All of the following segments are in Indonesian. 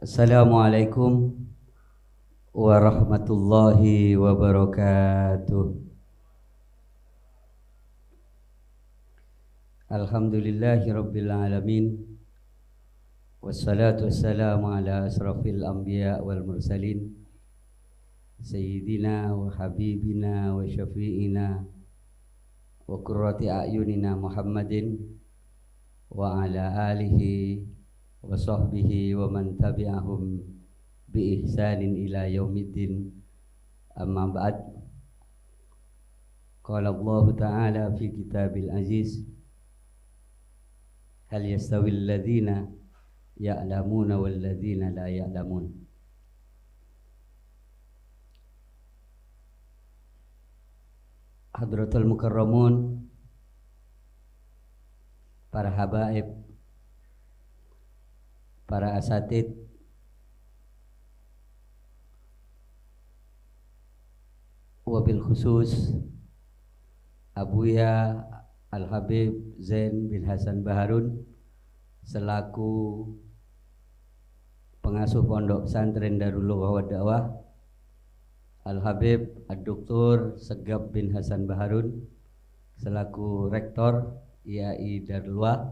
Assalamualaikum warahmatullahi wabarakatuh. Alhamdulillahi rabbil alamin. Wassalatu wassalamu ala asrafil anbiya wal mursalin Sayyidina wa habibina wa syafi'ina wa qurrati a'yunina Muhammadin wa ala alihi wa sahbihi wa man tabi'ahum bi ihsanin ila yaumiddin. Amma ba'd. Qala Allah Ta'ala fi kitabil aziz, hal yastawil ladzina ya'lamuna wal ladzina la ya'lamun. Hadratul mukarramun, para habaib, para asatid, wabil khusus Abuya Al-Habib Zain bin Hasan Baharun selaku pengasuh Pondok Pesantren Darul Lughah wa Da'wah, Al-Habib Ad-Doktor Segap bin Hasan Baharun selaku rektor IAI Darul Lughah,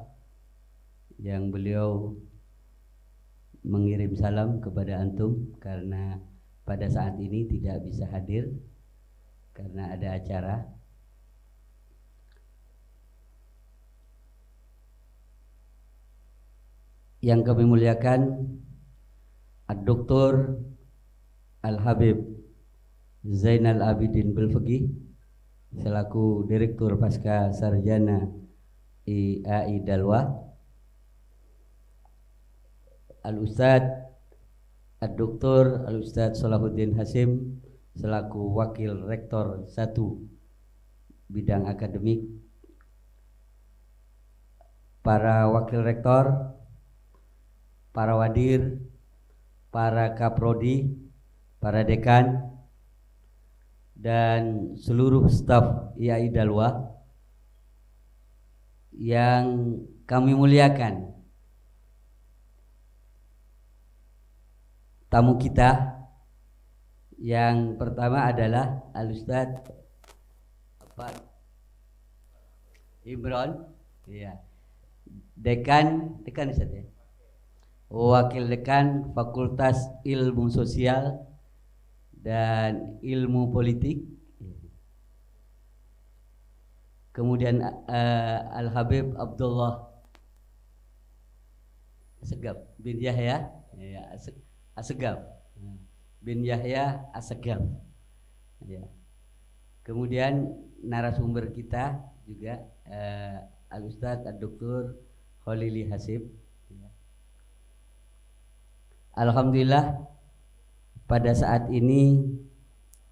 yang beliau mengirim salam kepada antum karena pada saat ini tidak bisa hadir karena ada acara. Yang kami muliakan Ad-Doktor Al-Habib Zainal Abidin Belfaqih selaku Direktur Pasca Sarjana IAI Dalwah, Al-Ustadz Ad-Doktor Al-Ustadz Salahuddin Hasim selaku Wakil Rektor 1 Bidang Akademik, para Wakil Rektor, para Wadir, para Kaprodi, para Dekan, dan seluruh staf IAI Dalwah yang kami muliakan. Tamu kita yang pertama adalah Al-Ustadz Imron, ya, Dekan Ustadz ya, Wakil Dekan Fakultas Ilmu Sosial dan Ilmu Politik. Kemudian Al-Habib Abdullah Segap bin Yahya, ya, Asegaf bin Yahya Asegaf, ya. Kemudian narasumber kita juga Al-Ustadz Ad-Doktor Khalili Hasib, ya. Alhamdulillah pada saat ini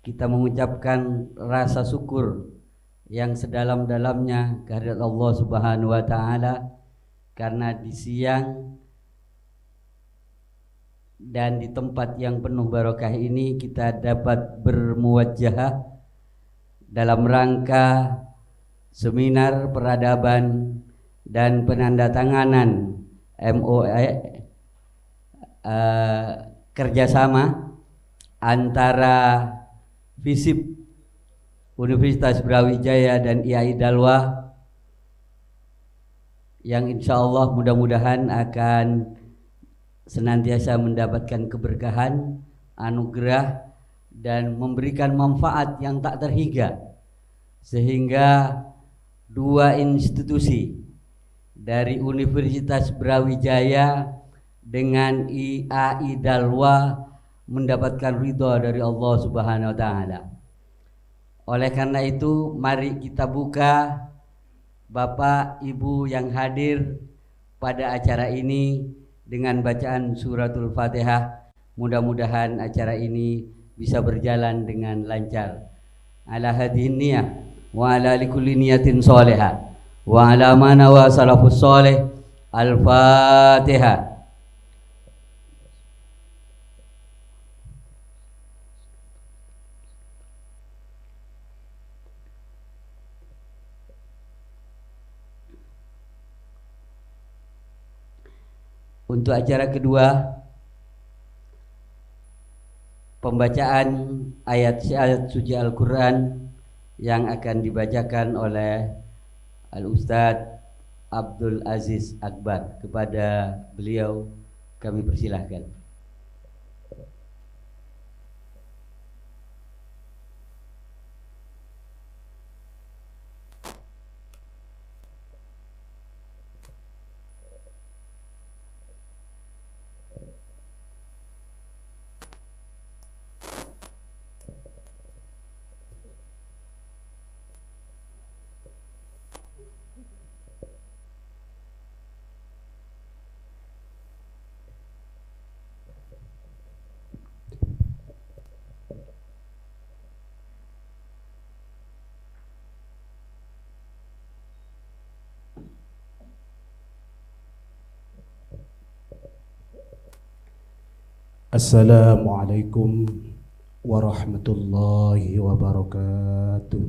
kita mengucapkan rasa syukur yang sedalam-dalamnya kehadirat Allah Subhanahu wa taala karena di siang dan di tempat yang penuh barokah ini kita dapat bermuwajjahah dalam rangka seminar peradaban dan penandatanganan MOA kerjasama antara FISIP Universitas Brawijaya dan IAI Dalwah, yang insya Allah mudah-mudahan akan senantiasa mendapatkan keberkahan, anugerah, dan memberikan manfaat yang tak terhingga, sehingga dua institusi dari Universitas Brawijaya dengan IAI Dalwah mendapatkan ridha dari Allah Subhanahu wa taala. Oleh karena itu, mari kita buka Bapak Ibu yang hadir pada acara ini dengan bacaan suratul Fatihah. Mudah-mudahan acara ini bisa berjalan dengan lancar. Ala hadhihi niyah wa ala likulli niyatin sholihah wa ala ma nawa salafus sholih. Al-Fatihah. Untuk acara kedua pembacaan ayat-ayat suci Al-Quran yang akan dibacakan oleh Al-Ustadz Abdul Aziz Akbar. Kepada beliau kami persilahkan. Assalamualaikum warahmatullahi wabarakatuh.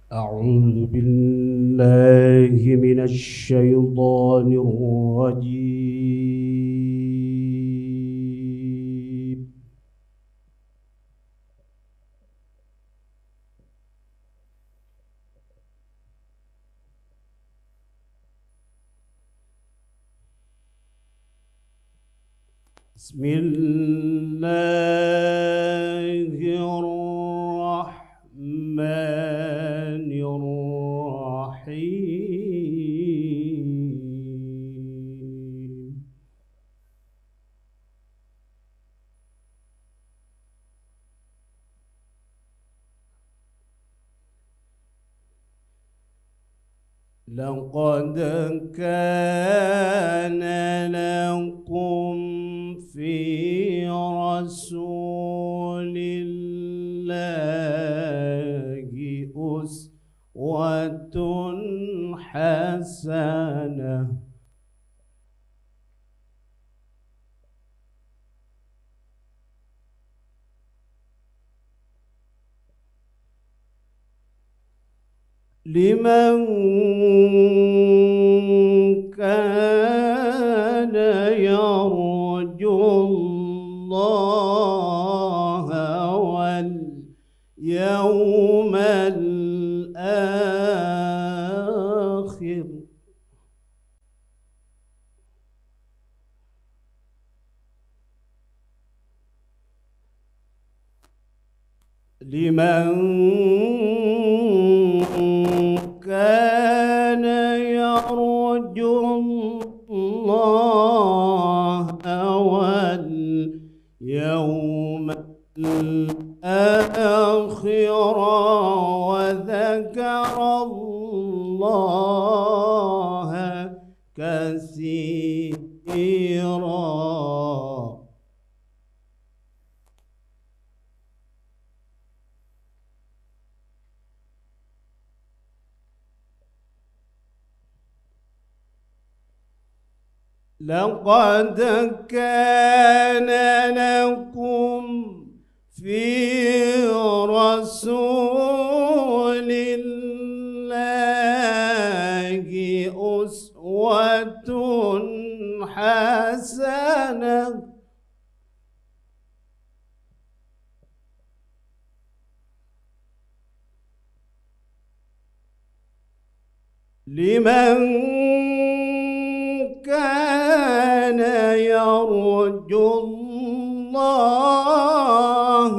A'udzu billahi minasy syaithanir rajim. Bismillahirrahmanirrahim. لقد كان لكم في رسول الله أسوة حسنة لمن كان يرجو الله واليوم الآخر لمن كان يرجو الله واليوم الآخر وذكر الله كثيرا. لقد كان لكم في رسول الله أسوة حسنة لمن كان يرجو الله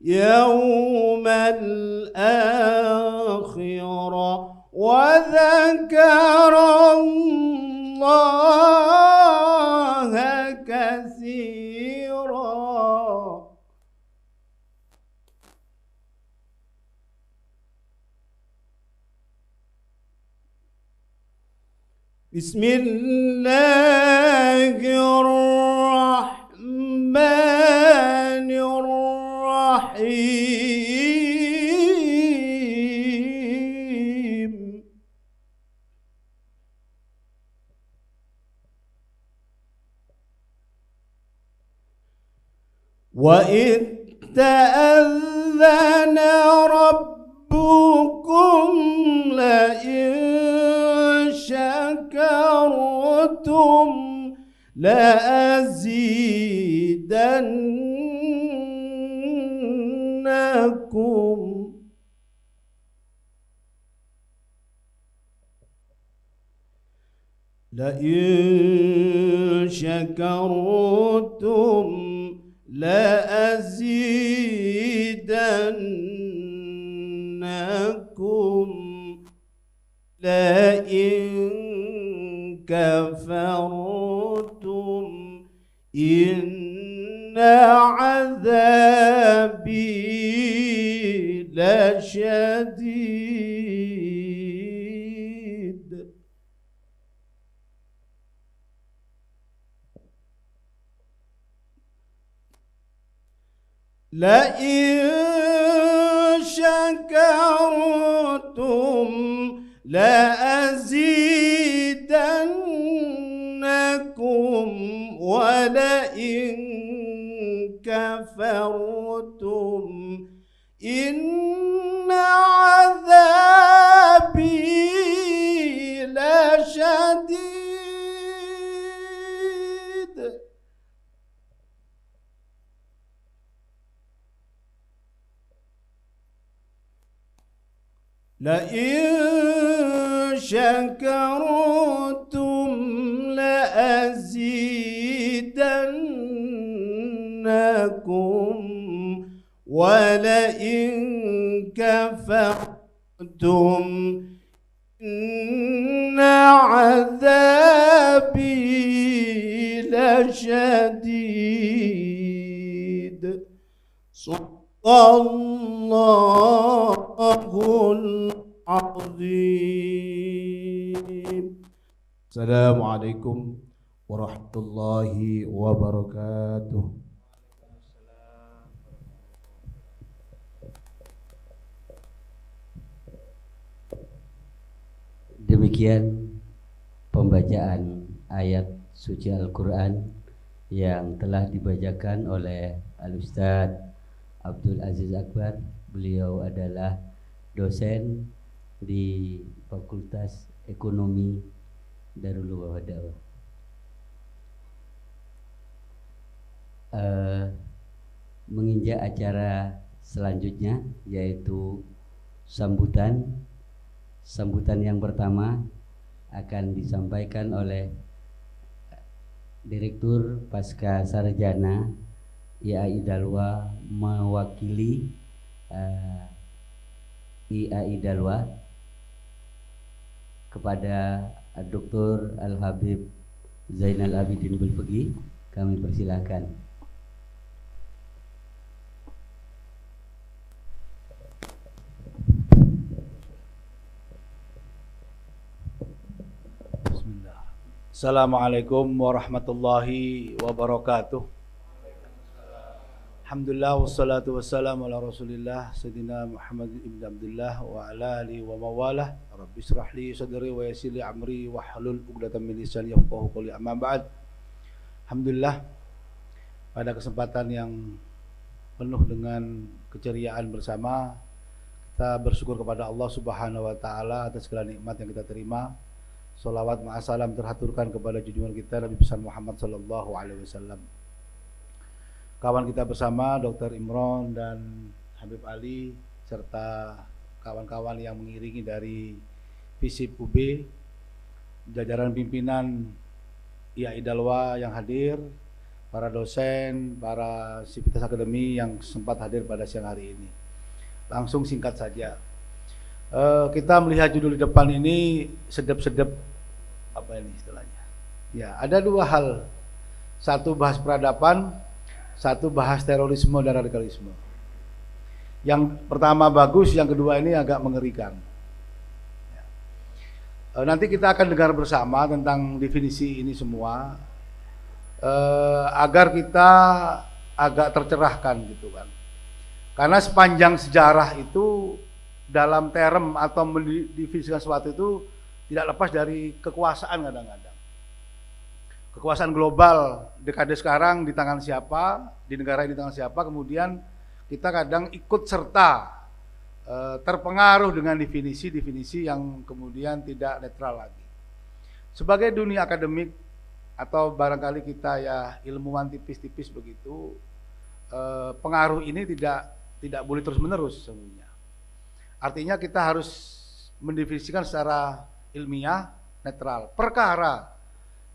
واليوم الآخر وذكر الله كثيرا. بسم الله الرحمن الرحيم. وإذ تأذن ربكم لئن شكرتم لأزيدنكم لئن شكرتم لأزيدنكم لئن كفرتم إن عذابي لشديد لئن شكرتم لأزيدنكم ولئن كفرتم إن عذابي لشديد لئن شكرتم لأزيدنكم ولئن كفرتم إن عذابي لشديد صدق الله العظيم. السلام عليكم ورحمة الله وبركاته. Demikian pembacaan ayat suci Al-Quran yang telah dibacakan oleh Al-Ustadz Abdul Aziz Akbar. Beliau adalah dosen di Fakultas Ekonomi Darul Uwa Da'wah. Menginjak acara selanjutnya, yaitu sambutan yang pertama akan disampaikan oleh Direktur Pasca Sarjana IAI Dalwa mewakili IAI Dalwa kepada Dr. Al-Habib Zainal Abidin Bulfegi. Kami persilakan. Assalamualaikum warahmatullahi wabarakatuh. Alhamdulillah wassalatu wassalamu ala Rasulillah Sayyidina Muhammad ibn Abdullah wa ala alihi wa mawalah. Rabbi israh li sadri wa yassir li amri wa hlul 'uqdatam min lisani yafqahu qawli. Amma ba'd. Alhamdulillah, pada kesempatan yang penuh dengan keceriaan bersama, kita bersyukur kepada Allah Subhanahu wa taala atas segala nikmat yang kita terima. Salawat ma'asalam terhaturkan kepada junjungan kita Nabi besar Muhammad sallallahu alaihi wasallam. Kawan kita bersama Dr. Imron dan Habib Ali serta kawan-kawan yang mengiringi dari FISIP UB, jajaran pimpinan IAI Dalwa yang hadir, para dosen, para sivitas akademi yang sempat hadir pada siang hari ini. Langsung singkat saja. Kita melihat judul di depan ini sedep-sedep apa ini istilahnya? Ya, ada dua hal. Satu bahas peradaban, satu bahas terorisme dan radikalisme. Yang pertama bagus, yang kedua ini agak mengerikan. Ya. Nanti kita akan dengar bersama tentang definisi ini semua, agar kita agak tercerahkan gitu kan. Karena sepanjang sejarah itu dalam term atau mendefinisikan sesuatu itu tidak lepas dari kekuasaan kadang-kadang. Kekuasaan global dekade sekarang di tangan siapa, di negara ini di tangan siapa, kemudian kita kadang ikut serta terpengaruh dengan definisi-definisi yang kemudian tidak netral lagi. Sebagai dunia akademik atau barangkali kita ya ilmuwan tipis-tipis begitu, pengaruh ini tidak boleh terus-menerus sesungguhnya. Artinya kita harus mendefinisikan secara ilmiah, netral. Perkara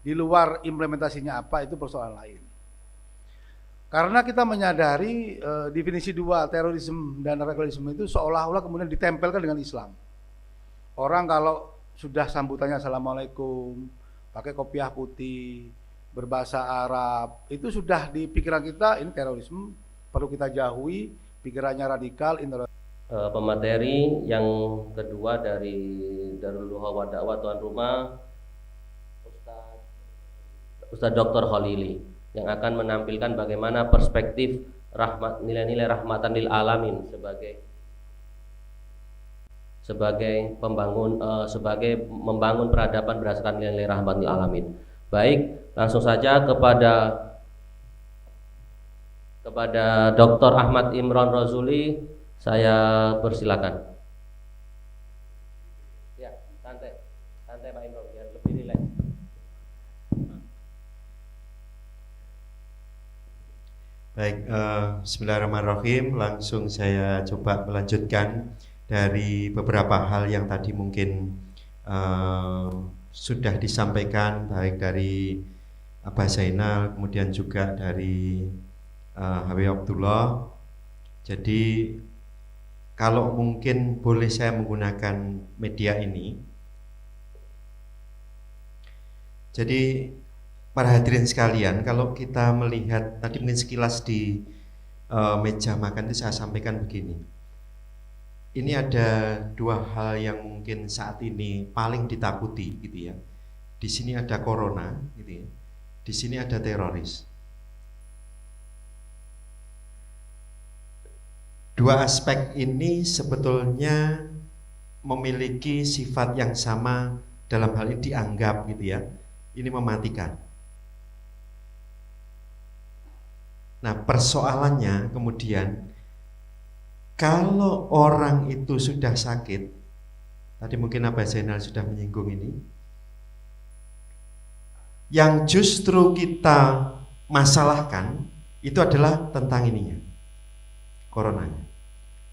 di luar implementasinya apa itu persoalan lain. Karena kita menyadari definisi dua, terorisme dan radikalisme itu seolah-olah kemudian ditempelkan dengan Islam. Orang kalau sudah sambutannya Assalamualaikum, pakai kopiah putih, berbahasa Arab, itu sudah di pikiran kita ini terorisme, perlu kita jauhi, pikirannya radikal, intoleran. Pemateri yang kedua dari Darul Duha wa Dakwah tuan rumah Ustaz Dr. Khalili yang akan menampilkan bagaimana perspektif nilai-nilai rahmatan lil alamin sebagai membangun peradaban berdasarkan nilai-nilai rahmatan lil alamin. Baik, langsung saja kepada Dr. Ahmad Imron Rozuli saya persilakan. Ya, santai Pak Imron biar lebih rileks. Baik, bismillahirrahmanirrahim. Langsung saya coba melanjutkan dari beberapa hal yang tadi mungkin sudah disampaikan, baik dari Abah Zainal, kemudian juga dari Habib Abdullah. Jadi kalau mungkin boleh saya menggunakan media ini. Jadi para hadirin sekalian, kalau kita melihat tadi mungkin sekilas di meja makan itu saya sampaikan begini. Ini ada dua hal yang mungkin saat ini paling ditakuti gitu ya. Di sini ada corona gitu ya. Di sini ada teroris. Dua aspek ini sebetulnya memiliki sifat yang sama, dalam hal ini dianggap gitu ya. Ini mematikan. Nah, persoalannya kemudian kalau orang itu sudah sakit, tadi mungkin Abah Zainal sudah menyinggung ini, yang justru kita masalahkan itu adalah tentang ininya, coronanya,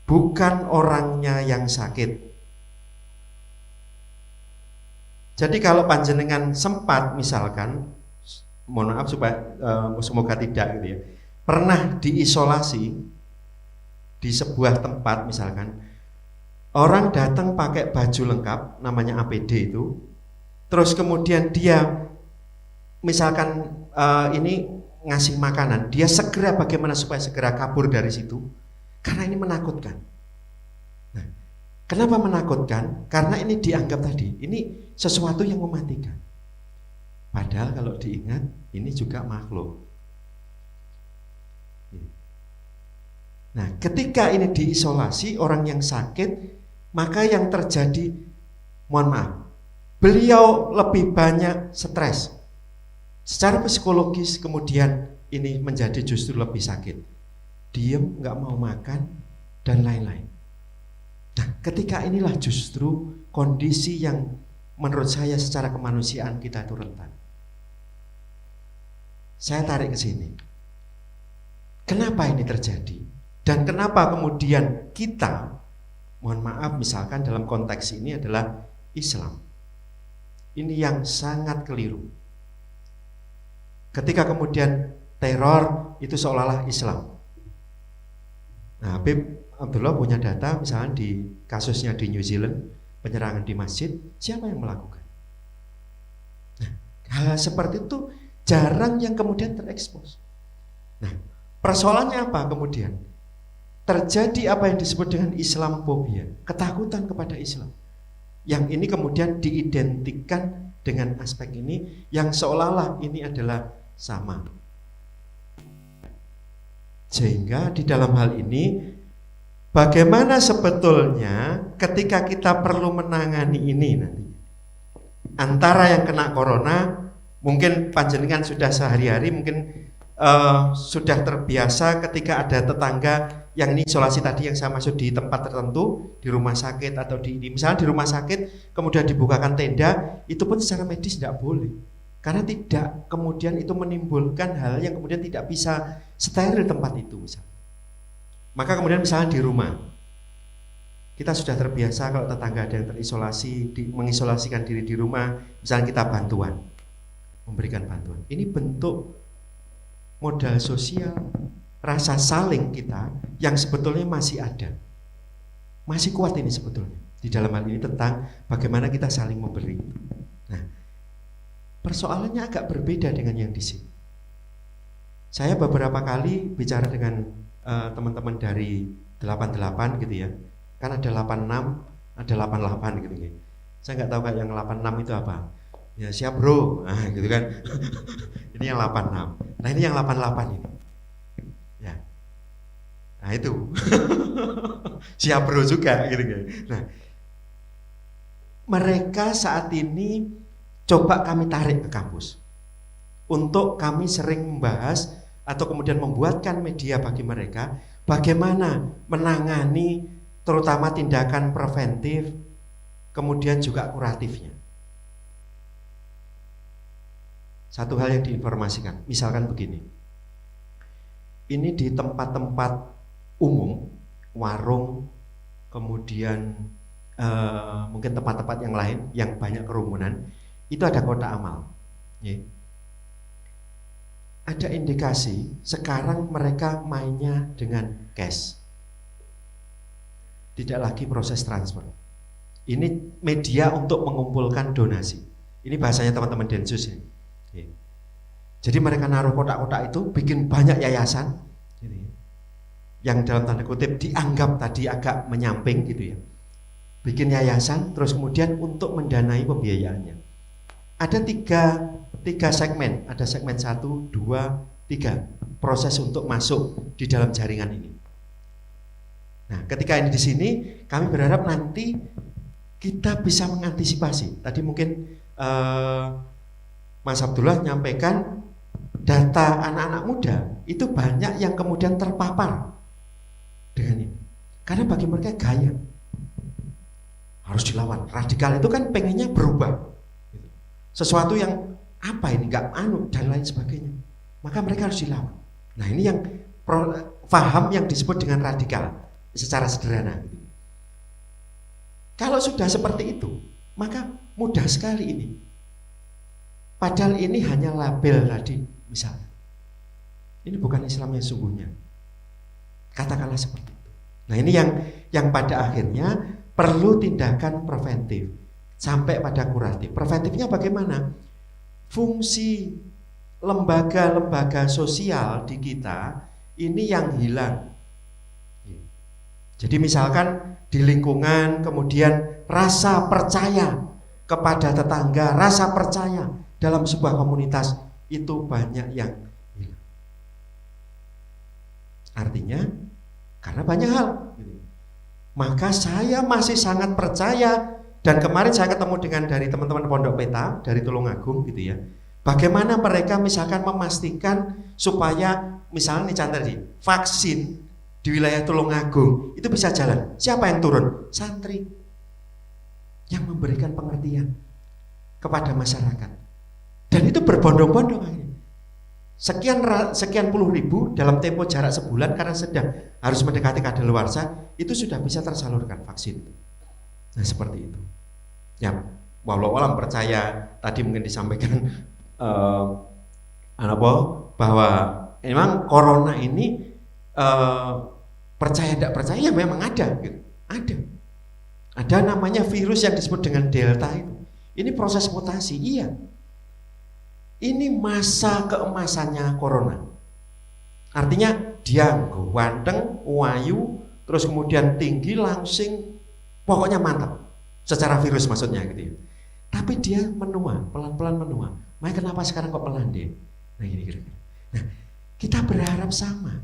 bukan orangnya yang sakit. Jadi kalau panjenengan sempat misalkan, mohon maaf supaya semoga tidak gitu ya, pernah diisolasi di sebuah tempat misalkan, orang datang pakai baju lengkap namanya APD itu, terus kemudian dia misalkan ini ngasih makanan, dia segera bagaimana supaya segera kabur dari situ, karena ini menakutkan. Nah, kenapa menakutkan? Karena ini dianggap tadi ini sesuatu yang mematikan, padahal kalau diingat ini juga makhluk. Nah, ketika ini diisolasi orang yang sakit, maka yang terjadi, mohon maaf, beliau lebih banyak stres secara psikologis, kemudian ini menjadi justru lebih sakit, diem, nggak mau makan dan lain-lain. Nah, ketika inilah justru kondisi yang menurut saya secara kemanusiaan kita itu rentan. Saya tarik ke sini. Kenapa ini terjadi? Dan kenapa kemudian kita, mohon maaf misalkan dalam konteks ini adalah Islam, ini yang sangat keliru. Ketika kemudian teror itu seolah-olah Islam. Nah, Habib Abdullah punya data misalnya di kasusnya di New Zealand, penyerangan di masjid, siapa yang melakukan? Nah, hal seperti itu jarang yang kemudian terekspos. Nah, persoalannya apa kemudian? Terjadi apa yang disebut dengan Islamofobia, ketakutan kepada Islam. Yang ini kemudian diidentikan dengan aspek ini yang seolah-olah ini adalah sama. Sehingga di dalam hal ini bagaimana sebetulnya ketika kita perlu menangani ini nanti, antara yang kena corona, mungkin panjenengan sudah sehari-hari mungkin sudah terbiasa ketika ada tetangga yang ini isolasi tadi yang saya maksud di tempat tertentu, di rumah sakit atau misalnya di rumah sakit kemudian dibukakan tenda, itu pun secara medis tidak boleh. Karena tidak kemudian itu menimbulkan hal yang kemudian tidak bisa steril tempat itu misalnya. Maka kemudian misalnya di rumah, kita sudah terbiasa kalau tetangga ada yang terisolasi, mengisolasikan diri di rumah, misalnya kita bantuan, memberikan bantuan. Ini bentuk modal sosial, rasa saling kita yang sebetulnya masih ada, masih kuat ini sebetulnya di dalam hal ini tentang bagaimana kita saling memberi. Nah, persoalannya agak berbeda dengan yang di sini. Saya beberapa kali bicara dengan teman-teman dari 88 gitu ya, kan ada 86, ada 88 gitu. Saya nggak tahu kayak yang 86 itu apa. Ya siap bro, nah, gitu kan. Ini yang 86. Nah ini yang 88 ini. Ya. Nah itu. Siap bro juga gitu kan. Nah, mereka saat ini coba kami tarik ke kampus untuk kami sering membahas atau kemudian membuatkan media bagi mereka bagaimana menangani terutama tindakan preventif kemudian juga kuratifnya. Satu hal yang diinformasikan, misalkan begini, ini di tempat-tempat umum, warung, kemudian mungkin tempat-tempat yang lain yang banyak kerumunan, itu ada kotak amal. Ya. Ada indikasi sekarang mereka mainnya dengan cash, tidak lagi proses transfer. Ini media untuk mengumpulkan donasi. Ini bahasanya teman-teman Densus ya. Jadi mereka naruh kotak-kotak itu, bikin banyak yayasan yang dalam tanda kutip dianggap tadi agak menyamping gitu ya. Bikin yayasan, terus kemudian untuk mendanai pembiayaannya. Ada tiga segmen, ada segmen 1, 2, 3 proses untuk masuk di dalam jaringan ini. Nah, ketika ini di sini, kami berharap nanti kita bisa mengantisipasi. Tadi mungkin Mas Abdullah nyampaikan data anak-anak muda itu banyak yang kemudian terpapar dengan ini. Karena bagi mereka gaya harus dilawan. Radikal itu kan pengennya berubah, sesuatu yang apa ini nggak dan lain sebagainya. Maka mereka harus dilawan. Nah ini yang paham yang disebut dengan radikal secara sederhana. Kalau sudah seperti itu, maka mudah sekali ini. Padahal ini hanya label tadi, misalnya. Ini bukan Islam yang sungguhnya. Katakanlah seperti itu. Nah ini yang pada akhirnya perlu tindakan preventif sampai pada kuratif. Preventifnya bagaimana? Fungsi lembaga-lembaga sosial di kita ini yang hilang. Jadi misalkan di lingkungan kemudian rasa percaya kepada tetangga, rasa percaya dalam sebuah komunitas itu banyak yang hilang. Artinya karena banyak hal. Maka saya masih sangat percaya, dan kemarin saya ketemu dengan dari teman-teman Pondok Peta dari Tulungagung gitu ya. Bagaimana mereka misalkan memastikan supaya misalnya nih contoh tadi vaksin di wilayah Tulungagung itu bisa jalan. Siapa yang turun? Santri yang memberikan pengertian kepada masyarakat. Dan itu berbondong-bondong akhirnya. Sekian puluh ribu dalam tempo jarak sebulan karena sedang harus mendekati kadaluarsa itu sudah bisa tersalurkan vaksin. Nah seperti itu. Ya, walau alam percaya tadi mungkin disampaikan bahwa memang corona ini percaya tidak percaya ya memang ada, gitu. Ada namanya virus yang disebut dengan delta itu. Ini proses mutasi, iya. Ini masa keemasannya corona. Artinya dia ganteng, wayu, terus kemudian tinggi, langsing, pokoknya mantap. Secara virus maksudnya gitu ya. Tapi dia menua, pelan-pelan menua. Makanya kenapa sekarang kok melandai? Nah ini kira-kira. Nah, kita berharap sama.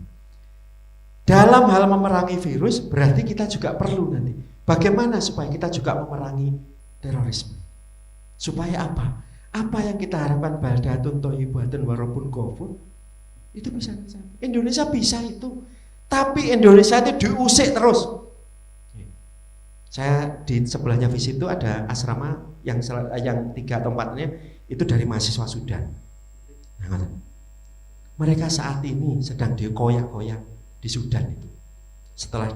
Dalam hal memerangi virus berarti kita juga perlu nanti bagaimana supaya kita juga memerangi terorisme. Supaya apa? Apa yang kita harapkan baldatun thayyibatun warabun ghafur itu bisa. Indonesia bisa itu. Tapi Indonesia itu diusik terus. Saya di sebelahnya visi itu ada asrama yang 3 atau 4-nya itu dari mahasiswa Sudan. Nah, mereka saat ini sedang dikoyak-koyak di Sudan itu. Setelah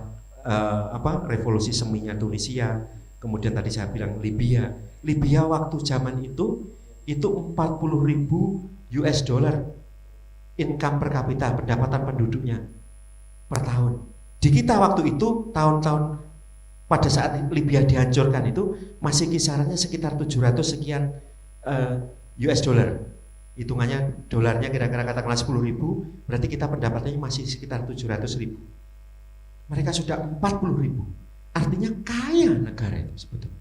revolusi seminya Tunisia, kemudian tadi saya bilang Libya. Libya waktu zaman itu 40.000 US dollar income per kapita, pendapatan penduduknya per tahun. Di kita waktu itu tahun-tahun pada saat Libya dihancurkan itu masih kisarannya sekitar 700 sekian US dollar. Hitungannya dolarnya kira-kira katakanlah 10.000, berarti kita pendapatannya masih sekitar 700.000. Mereka sudah 40.000. Artinya kaya negara itu sebetulnya.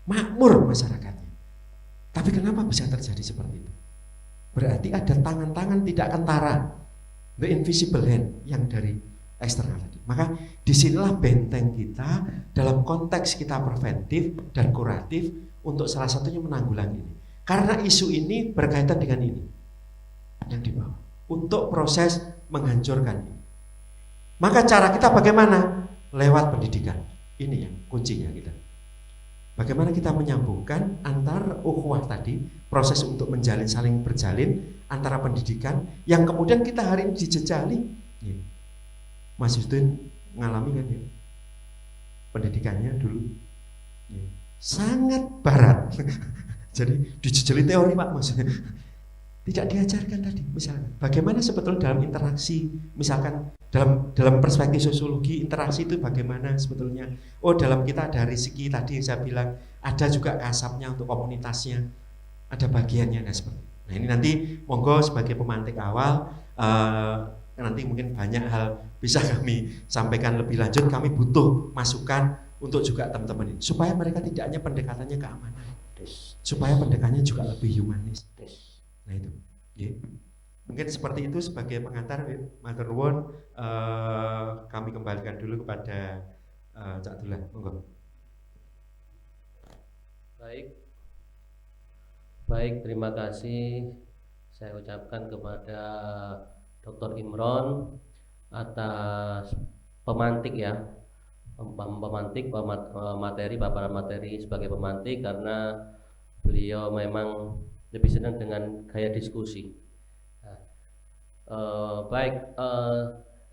Makmur masyarakatnya. Tapi kenapa bisa terjadi seperti itu? Berarti ada tangan-tangan tidak kentara, the invisible hand yang dari eksternal tadi. Maka disinilah benteng kita dalam konteks kita preventif dan kuratif untuk salah satunya menanggulangi ini. Karena isu ini berkaitan dengan ini yang di bawah untuk proses menghancurkan ini. Maka cara kita bagaimana? Lewat pendidikan. Ini yang kuncinya kita. Bagaimana kita menyambungkan antar ukhuwah tadi, proses untuk menjalin saling berjalin antara pendidikan yang kemudian kita hari ini dijejali. Mas Yudin ngalami kan ya, pendidikannya dulu sangat barat. Jadi dijejali teori Pak Mas. Tidak diajarkan tadi misalkan bagaimana sebetulnya dalam interaksi, misalkan dalam perspektif sosiologi interaksi itu bagaimana sebetulnya. Oh, dalam kita ada rezeki tadi yang saya bilang, ada juga kasabnya untuk komunitasnya, ada bagiannya. Nah ini nanti monggo sebagai pemantik awal, nanti mungkin banyak hal bisa kami sampaikan lebih lanjut. Kami butuh masukan untuk juga teman-teman ini supaya mereka tidak hanya pendekatannya keamanan, supaya pendekatannya juga lebih humanis. Nah itu, mungkin seperti itu sebagai pengantar. Matur nuwun, kami kembalikan dulu kepada Cak Dullah, monggo. Baik, terima kasih saya ucapkan kepada Dr. Imron atas pemantik ya, materi, paparan materi sebagai pemantik, karena beliau memang lebih senang dengan gaya diskusi.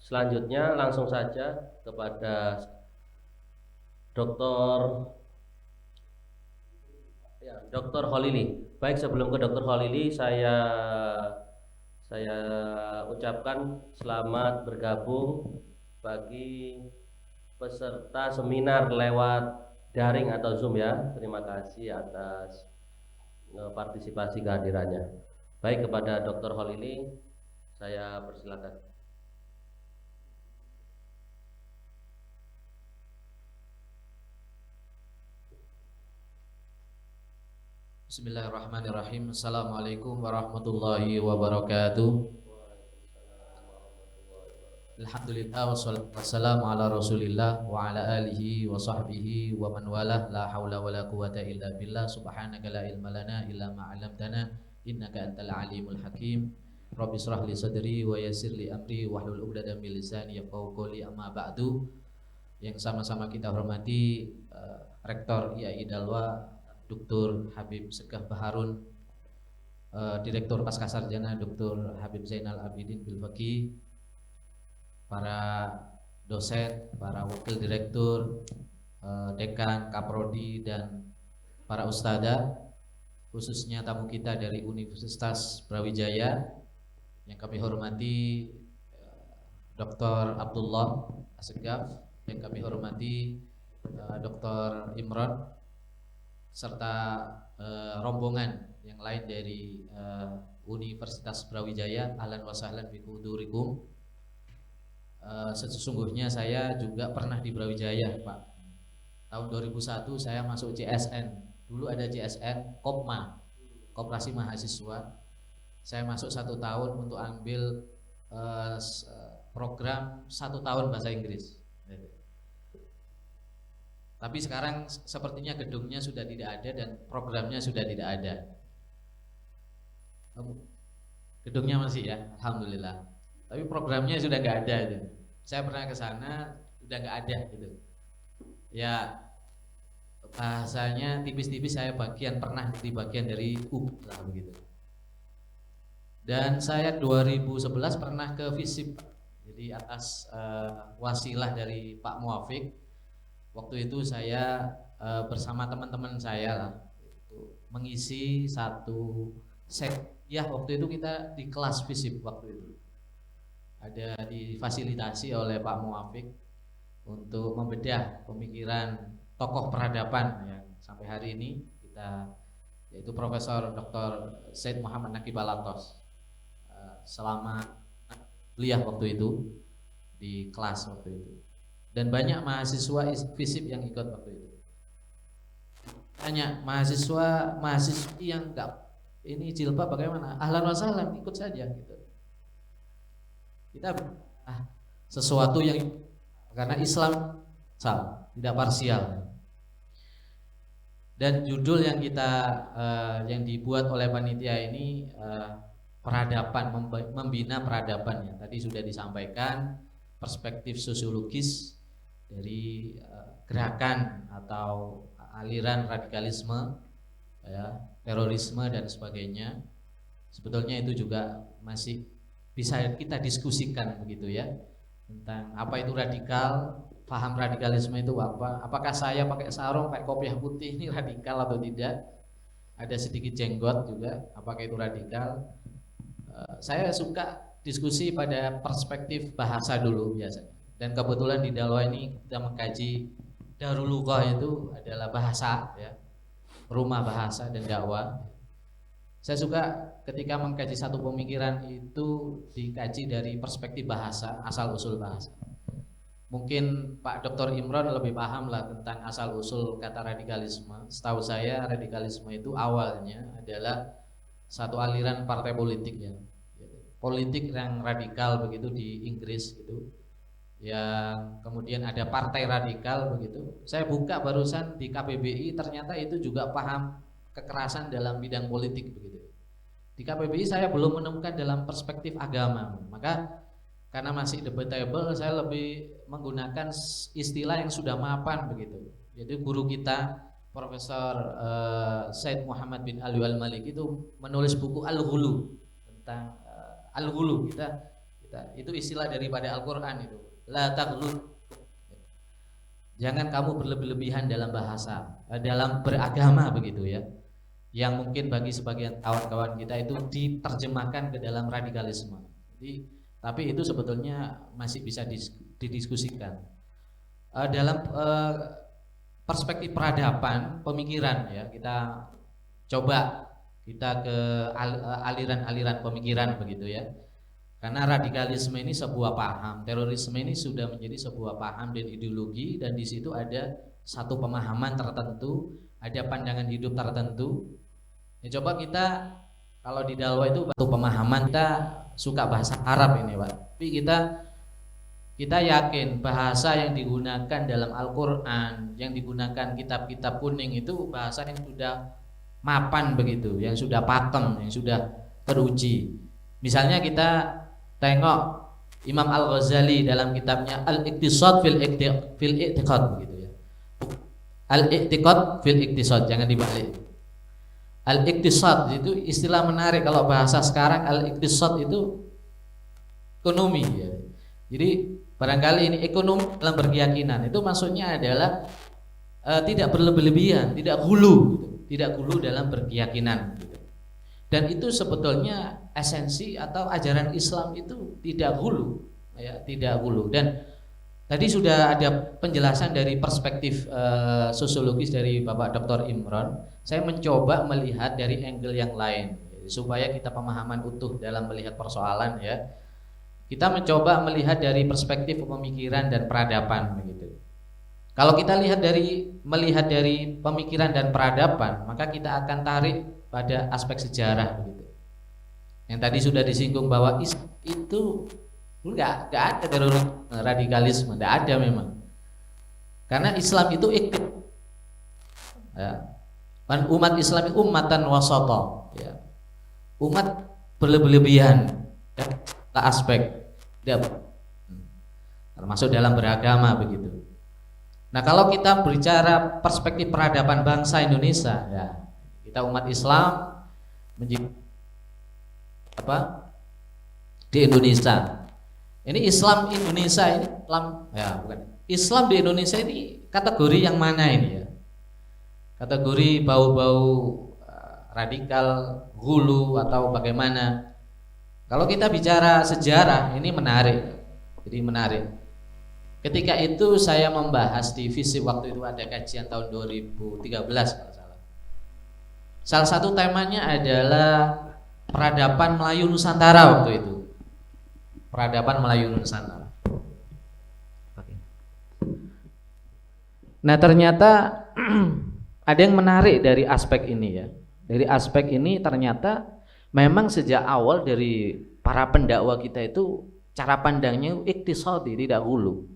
Selanjutnya langsung saja kepada Dr. Khalili. Baik, sebelum ke Dr. Khalili, saya ucapkan selamat bergabung bagi peserta seminar lewat daring atau Zoom ya. Terima kasih atas partisipasi kehadirannya. Baik, kepada Dr. Khalili saya persilakan. Bismillahirrahmanirrahim. Assalamualaikum warahmatullahi wabarakatuh. Alhamdulillah wassalatu wassalamu ala Rasulillah wa ala alihi wa sahbihi wa man walah. La haula wa la quwata illa billah. Subhanaka la ilma lana illa ma 'allamtana innaka antal alimul hakim. Rabbi shrah li sadri wa yassir li amri wahlul 'uqdatam min lisani yafqahu qawli. Amma ba'du. Yang sama-sama kita hormati Rektor IAI Dalwa Dr. Habib Segaf Baharun, Direktur Pascasarjana Dr. Habib Zainal Abidin Bilfaqih, para dosen, para wakil direktur, dekan, kaprodi, dan para ustadzah, khususnya tamu kita dari Universitas Brawijaya yang kami hormati, Dr. Abdullah Assegaf, yang kami hormati Dr. Imron, serta rombongan yang lain dari Universitas Brawijaya. Ahlan wa sahlan bi hudurikum. Sesungguhnya saya juga pernah di Brawijaya, Pak. Tahun 2001 saya masuk CSN. Dulu ada CSN Kopma, Koperasi Mahasiswa. Saya masuk 1 tahun untuk ambil program 1 tahun bahasa Inggris. Tapi sekarang sepertinya gedungnya sudah tidak ada dan programnya sudah tidak ada. Gedungnya masih ya, alhamdulillah. Tapi programnya sudah nggak ada. saya pernah ke sana udah nggak ada gitu. Ya bahasanya tipis-tipis saya pernah di bagian dari lah begitu. Dan saya 2011 pernah ke FISIP, jadi atas wasilah dari Pak Muafiq. Waktu itu saya bersama teman-teman saya lah mengisi satu set. Ya waktu itu kita di kelas FISIP waktu itu ada difasilitasi oleh Pak Muafiq untuk membedah pemikiran tokoh peradaban yang sampai hari ini kita, yaitu Profesor Dr. Said Muhammad Naqib Alatos. Selama kuliah waktu itu di kelas waktu itu, dan banyak mahasiswa FISIP yang ikut waktu itu. Banyak mahasiswi yang enggak ini jilbab bagaimana, ahlan wa sahlan, ikut saja gitu. Kita sesuatu yang karena Islam tidak parsial. Dan judul yang kita yang dibuat oleh panitia ini peradaban, membina peradaban, ya. Tadi sudah disampaikan perspektif sosiologis dari gerakan atau aliran radikalisme, ya, terorisme dan sebagainya. Sebetulnya itu juga masih bisa kita diskusikan begitu ya, tentang apa itu radikal, paham radikalisme itu apa, apakah saya pakai sarung, pakai kopiah putih ini radikal atau tidak, ada sedikit jenggot juga, apakah itu radikal. Saya suka diskusi pada perspektif bahasa dulu biasanya, dan kebetulan di Dalwa ini kita mengkaji Darul Lughah, itu adalah bahasa ya, rumah bahasa dan dakwah. Saya suka ketika mengkaji satu pemikiran itu dikaji dari perspektif bahasa, asal usul bahasa. Mungkin Pak Dr. Imron lebih paham lah tentang asal usul kata radikalisme. Setahu saya radikalisme itu awalnya adalah satu aliran partai politik ya, politik yang radikal begitu di Inggris gitu, yang kemudian ada partai radikal begitu. Saya buka barusan di KPBI, ternyata itu juga paham kekerasan dalam bidang politik begitu. Di KPBI saya belum menemukan dalam perspektif agama, maka karena masih debatable saya lebih menggunakan istilah yang sudah mapan begitu. Jadi guru kita Profesor Said Muhammad bin Ali Al-Malik itu menulis buku Al-Ghulu, tentang Al-Ghulu, kita itu istilah daripada Al-Qur'an itu. La taghlu. Jangan kamu berlebih-lebihan dalam bahasa, dalam beragama begitu ya. Yang mungkin bagi sebagian kawan-kawan kita itu diterjemahkan ke dalam radikalisme. Jadi, tapi itu sebetulnya masih bisa didiskusikan. Dalam perspektif peradaban, pemikiran ya, kita coba kita ke aliran-aliran pemikiran begitu ya. Karena radikalisme ini sebuah paham, terorisme ini sudah menjadi sebuah paham dan ideologi, dan di situ ada satu pemahaman tertentu, ada pandangan hidup tertentu. Ya, coba kita kalau di Dalwa itu satu pemahaman, kita suka bahasa Arab ini Pak, tapi kita yakin bahasa yang digunakan dalam Al-Quran, yang digunakan kitab-kitab kuning itu bahasa yang sudah mapan begitu, yang sudah pakem, yang sudah teruji. Misalnya kita tengok Imam Al-Ghazali dalam kitabnya Al-Iqtisad fil I'tiqad begitu ya. Al-I'tiqad fil Iqtisad, jangan dibalik. Al-Iqtisad itu istilah menarik, kalau bahasa sekarang Al-Iqtisad itu ekonomi ya. Jadi barangkali ini ekonomi dalam berkeyakinan, itu maksudnya adalah tidak berlebih-lebihan, tidak gulu gitu. Tidak gulu dalam berkeyakinan gitu. Dan itu sebetulnya esensi atau ajaran Islam itu tidak gulu ya, tidak gulu. Dan tadi sudah ada penjelasan dari perspektif sosiologis dari Bapak Dr. Imron. Saya mencoba melihat dari angle yang lain supaya kita pemahaman utuh dalam melihat persoalan ya. Kita mencoba melihat dari perspektif pemikiran dan peradaban begitu. Kalau kita melihat dari pemikiran dan peradaban, maka kita akan tarik pada aspek sejarah begitu. Yang tadi sudah disinggung bahwa itu enggak ada terorisme, radikalisme, enggak ada memang. Karena Islam itu ya. Umat Islam itu ummatan wasata ya. Umat berlebihan ya, aspek. termasuk dalam beragama begitu. Nah, kalau kita bicara perspektif peradaban bangsa Indonesia, ya, kita umat Islam menjadi apa di Indonesia. Ini Islam Indonesia ini Islam di Indonesia ini kategori yang mana ini ya? Kategori bau-bau radikal, hulu atau bagaimana? Kalau kita bicara sejarah ini menarik. Jadi menarik. Ketika itu saya membahas di FISIP, waktu itu ada kajian tahun 2013 kalau salah. Salah satu temanya adalah peradaban Melayu Nusantara waktu itu. Peradaban Melayu Nusantara. Nah, ternyata ada yang menarik dari aspek ini ya. Dari aspek ini ternyata memang sejak awal dari para pendakwa kita itu cara pandangnya iktisadi, tidak hulu.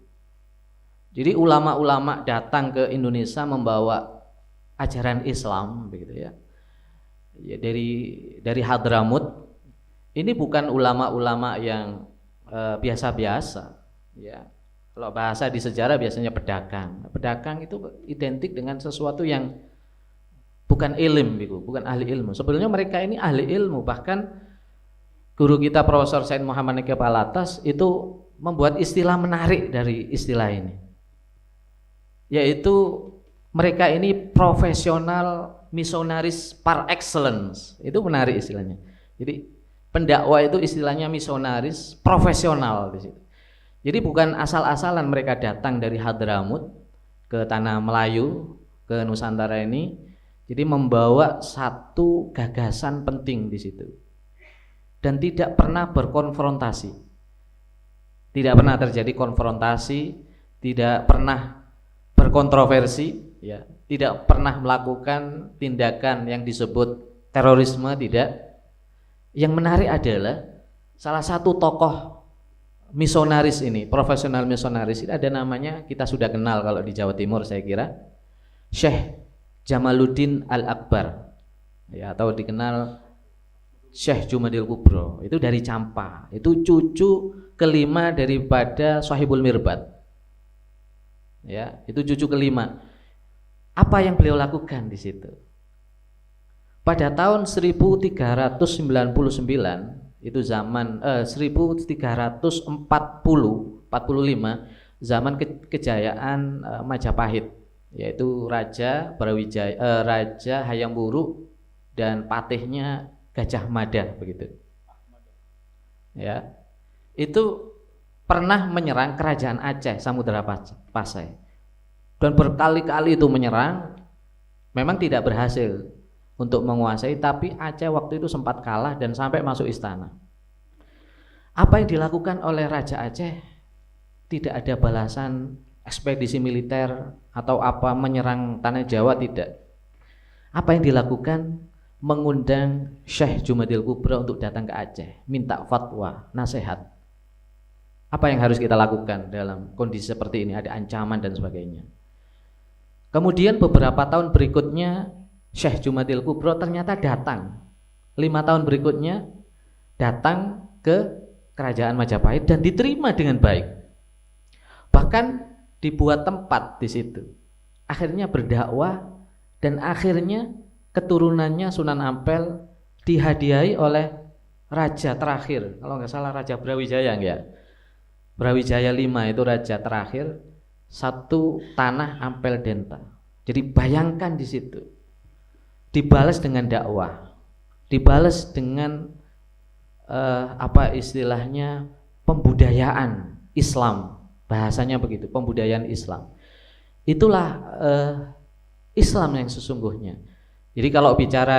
Jadi ulama-ulama datang ke Indonesia membawa ajaran Islam begitu ya. Ya dari Hadramut. Ini bukan ulama-ulama yang biasa-biasa ya. Kalau bahasa di sejarah biasanya pedagang. Pedagang itu identik dengan sesuatu yang bukan ilmu, bukan ahli ilmu. Sebenarnya mereka ini ahli ilmu, bahkan guru kita Profesor Said Muhammad Niki Palatas itu membuat istilah menarik dari istilah ini. Yaitu mereka ini profesional misionaris par excellence. Itu menarik istilahnya. Jadi pendakwa itu istilahnya misionaris profesional di situ. Jadi bukan asal-asalan mereka datang dari Hadramut ke tanah Melayu, ke Nusantara ini. Jadi membawa satu gagasan penting di situ. Dan tidak pernah berkonfrontasi. Tidak pernah terjadi konfrontasi, tidak pernah berkontroversi, ya, tidak pernah melakukan tindakan yang disebut terorisme, tidak. Yang menarik adalah salah satu tokoh misionaris ini, profesional misionaris ini ada namanya, kita sudah kenal kalau di Jawa Timur saya kira, Syekh Jamaluddin Al-Akbar, ya, atau dikenal Syekh Jumadil Kubro. Itu dari Campa, itu cucu kelima daripada Sahibul Mirbad. Ya, itu cucu kelima. Apa yang beliau lakukan di situ? Pada tahun 1399, itu zaman 1345, zaman kejayaan Majapahit, yaitu Raja Brawijaya, Raja Hayam Wuruk dan patihnya Gajah Mada begitu. Ya. Itu pernah menyerang kerajaan Aceh, Samudra Pasai, dan berkali-kali itu menyerang, memang tidak berhasil untuk menguasai, tapi Aceh waktu itu sempat kalah dan sampai masuk istana. Apa yang dilakukan oleh Raja Aceh? Tidak ada balasan ekspedisi militer atau apa menyerang tanah Jawa, tidak. Apa yang dilakukan? Mengundang Syekh Jumadil Kubro untuk datang ke Aceh, minta fatwa, nasihat. Apa yang harus kita lakukan dalam kondisi seperti ini? Ada ancaman dan sebagainya. Kemudian beberapa tahun berikutnya Syekh Jumadil Kubro ternyata datang. 5 tahun berikutnya datang ke kerajaan Majapahit dan diterima dengan baik. Bahkan dibuat tempat di situ. Akhirnya berdakwah dan akhirnya keturunannya Sunan Ampel dihadiahi oleh raja terakhir. Kalau nggak salah Raja Brawijaya ya. Brawijaya 5 itu raja terakhir, satu tanah Ampel Denta. Jadi bayangkan di situ, dibalas dengan dakwah, dibalas dengan apa istilahnya pembudayaan Islam, bahasanya begitu, pembudayaan Islam. Itulah Islam yang sesungguhnya. Jadi kalau bicara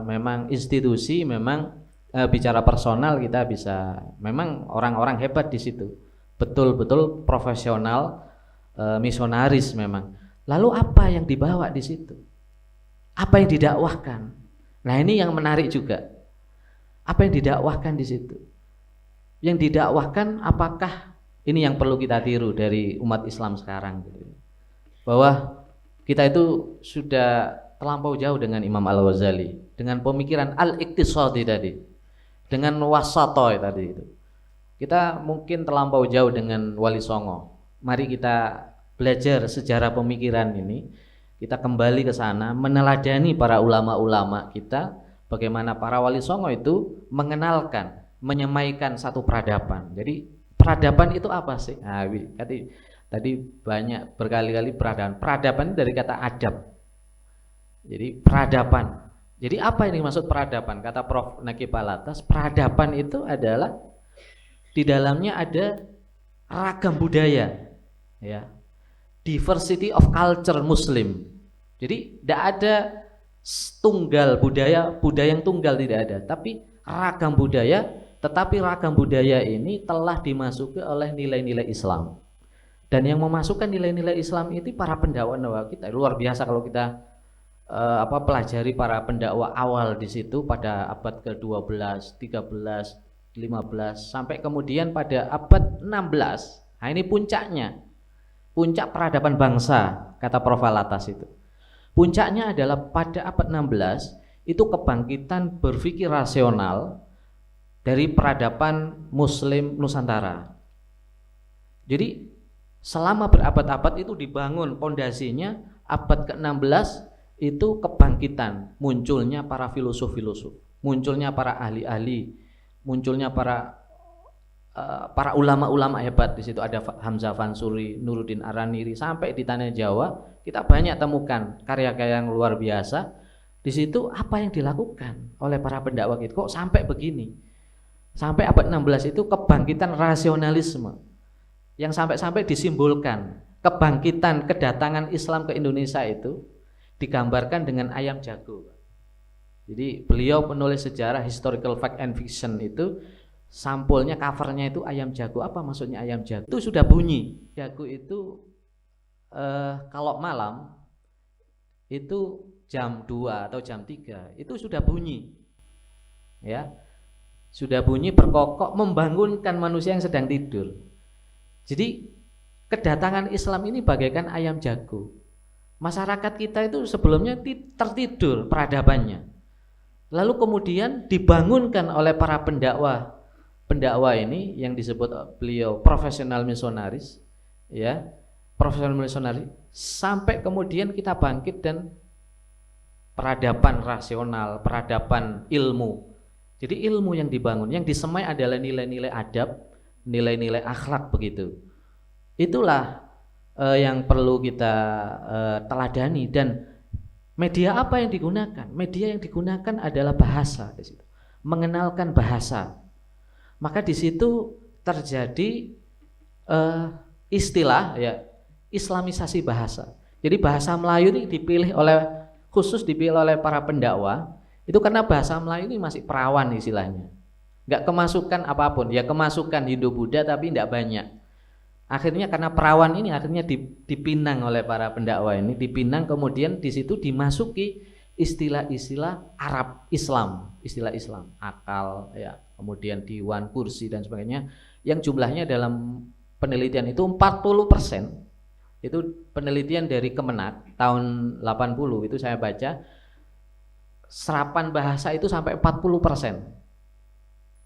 memang institusi, memang bicara personal kita bisa, memang orang-orang hebat di situ, betul-betul profesional, misionaris memang. Lalu apa yang dibawa di situ? Apa yang didakwahkan? Nah ini yang menarik juga. Apa yang didakwahkan di situ? Yang didakwahkan apakah ini yang perlu kita tiru dari umat Islam sekarang? Bahwa kita itu sudah terlampau jauh dengan Imam Al-Ghazali, dengan pemikiran al-iktisadi tadi, dengan wasatoy tadi itu. Kita mungkin terlampau jauh dengan Wali Songo. Mari kita belajar sejarah pemikiran ini. Kita kembali ke sana, meneladani para ulama-ulama kita, bagaimana para Wali Songo itu mengenalkan, menyemaikan satu peradaban. Jadi peradaban itu apa sih? Nah, tadi banyak berkali-kali peradaban. Peradaban itu dari kata adab. Jadi peradaban. Jadi apa yang dimaksud peradaban? Kata Prof. Naqib Alatas, peradaban itu adalah di dalamnya ada ragam budaya, ya, diversity of culture Muslim. Jadi tidak ada tunggal budaya yang tunggal, tidak ada, tapi ragam budaya. Tetapi ragam budaya ini telah dimasuki oleh nilai-nilai Islam. Dan yang memasukkan nilai-nilai Islam itu para pendakwa kita. Luar biasa kalau kita pelajari para pendakwa awal di situ pada abad ke-12, 13, 15 sampai kemudian pada abad 16. Nah, ini puncaknya. Puncak peradaban bangsa, kata Prof. Alatas itu. Puncaknya adalah pada abad 16 itu kebangkitan berpikir rasional dari peradaban Muslim Nusantara. Jadi selama berabad-abad itu dibangun pondasinya. Abad ke-16 itu kebangkitan, munculnya para filosof-filosof, munculnya para ahli-ahli, munculnya para ulama-ulama hebat. Di situ ada Hamzah Fansuri, Nuruddin Araniri, sampai di tanah Jawa kita banyak temukan karya-karya yang luar biasa. Di situ apa yang dilakukan oleh para pendakwa kita kok sampai begini? Sampai abad 16 itu kebangkitan rasionalisme yang sampai-sampai disimbolkan. Kebangkitan kedatangan Islam ke Indonesia itu digambarkan dengan ayam jago. Jadi beliau penulis sejarah historical fact and fiction itu sampulnya, covernya itu ayam jago. Apa maksudnya ayam jago? Itu sudah bunyi. Jago itu kalau malam itu jam 2 atau jam 3 itu sudah bunyi. Ya. Sudah bunyi berkokok membangunkan manusia yang sedang tidur. Jadi kedatangan Islam ini bagaikan ayam jago. Masyarakat kita itu sebelumnya tertidur peradabannya. Lalu kemudian dibangunkan oleh para pendakwa ini yang disebut beliau profesional misionaris, ya, profesional misionaris, sampai kemudian kita bangkit dan peradaban rasional, peradaban ilmu. Jadi ilmu yang dibangun, yang disemai adalah nilai-nilai adab, nilai-nilai akhlak begitu. Itulah yang perlu kita teladani. Dan media apa yang digunakan? Media yang digunakan adalah bahasa di situ. Mengenalkan bahasa. Maka di situ terjadi istilah, ya, islamisasi bahasa. Jadi bahasa Melayu ini dipilih oleh para pendakwa. Itu karena bahasa Melayu ini masih perawan istilahnya, nggak kemasukan apapun, ya kemasukan Hindu-Buddha tapi tidak banyak. Akhirnya karena perawan ini akhirnya dipinang oleh para pendakwa ini, dipinang, kemudian di situ dimasuki istilah-istilah Arab Islam, istilah Islam, akal, ya, kemudian diwan, kursi dan sebagainya, yang jumlahnya dalam penelitian itu 40%. Itu penelitian dari Kemenak tahun 80 itu saya baca. Serapan bahasa itu sampai 40%.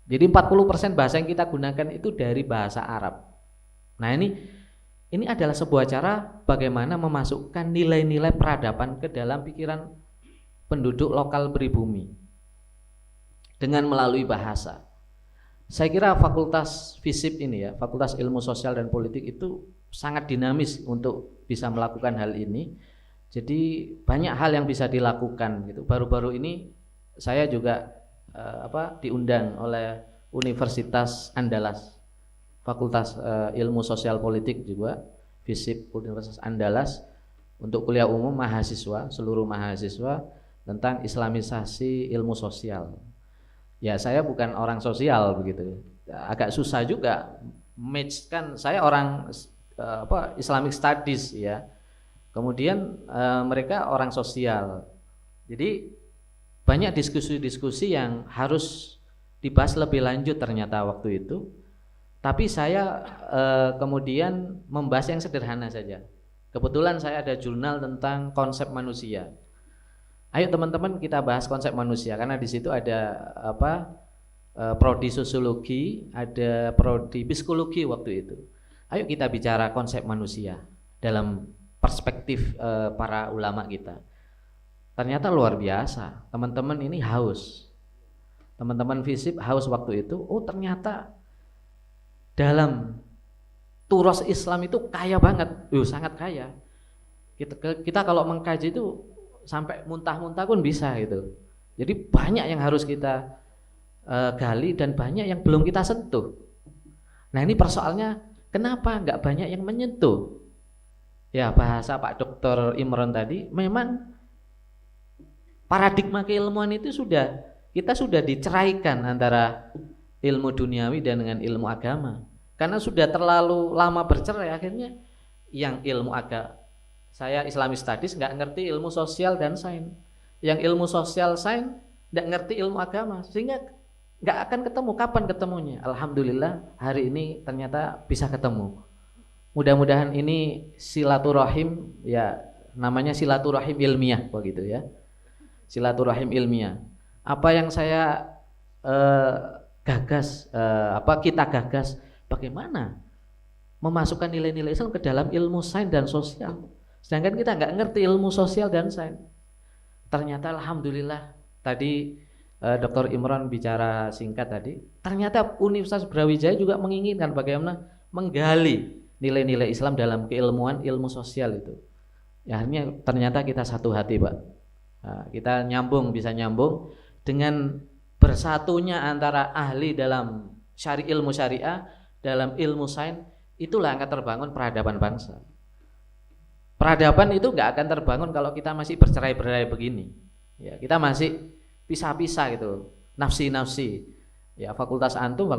Jadi 40% bahasa yang kita gunakan itu dari bahasa Arab. Nah, ini adalah sebuah cara bagaimana memasukkan nilai-nilai peradaban ke dalam pikiran penduduk lokal pribumi dengan melalui bahasa. Saya kira Fakultas FISIP ini, ya, Fakultas Ilmu Sosial dan Politik itu sangat dinamis untuk bisa melakukan hal ini. Jadi banyak hal yang bisa dilakukan gitu. Baru-baru ini saya juga diundang oleh Universitas Andalas, Fakultas Ilmu Sosial Politik juga, FISIP Universitas Andalas, untuk kuliah umum mahasiswa, seluruh mahasiswa tentang Islamisasi ilmu sosial. Ya, saya bukan orang sosial begitu. Agak susah juga match, kan saya orang Islamic Studies, ya. Kemudian mereka orang sosial. Jadi banyak diskusi-diskusi yang harus dibahas lebih lanjut ternyata waktu itu. Tapi saya kemudian membahas yang sederhana saja. Kebetulan saya ada jurnal tentang konsep manusia. Ayo teman-teman kita bahas konsep manusia, karena di situ ada prodi sosiologi, ada prodi psikologi waktu itu. Ayo kita bicara konsep manusia dalam perspektif para ulama kita. Ternyata luar biasa, teman-teman ini haus. Teman-teman FISIP haus waktu itu. Oh ternyata dalam turos Islam itu kaya banget, sangat kaya. Kita kalau mengkaji itu sampai muntah-muntah pun bisa gitu. Jadi banyak yang harus kita gali dan banyak yang belum kita sentuh. Nah ini persoalnya kenapa nggak banyak yang menyentuh? Ya bahasa Pak Dr. Imron tadi, memang paradigma keilmuan itu kita sudah diceraikan antara ilmu duniawi dan dengan ilmu agama. Karena sudah terlalu lama bercerai, akhirnya yang ilmu agama, saya Islamic Studies nggak ngerti ilmu sosial dan sains, yang ilmu sosial sains nggak ngerti ilmu agama, sehingga nggak akan ketemu. Kapan ketemunya? Alhamdulillah hari ini ternyata bisa ketemu. Mudah-mudahan ini silaturahim, ya namanya silaturahim ilmiah begitu ya. Silaturahim ilmiah. Apa yang saya kita gagas, bagaimana memasukkan nilai-nilai Islam ke dalam ilmu sains dan sosial. Sedangkan kita nggak ngerti ilmu sosial dan sains. Ternyata alhamdulillah tadi Dr. Imron bicara singkat tadi, ternyata Universitas Brawijaya juga menginginkan bagaimana menggali nilai-nilai Islam dalam keilmuan ilmu sosial itu. Ya, akhirnya ternyata kita satu hati, Pak. Nah, kita bisa nyambung dengan bersatunya antara ahli dalam ilmu syariah, dalam ilmu sains, itulah akan terbangun peradaban bangsa. Peradaban itu nggak akan terbangun kalau kita masih bercerai-berai begini. Ya, kita masih pisah-pisah gitu, nafsi-nafsi. Ya, fakultas antum,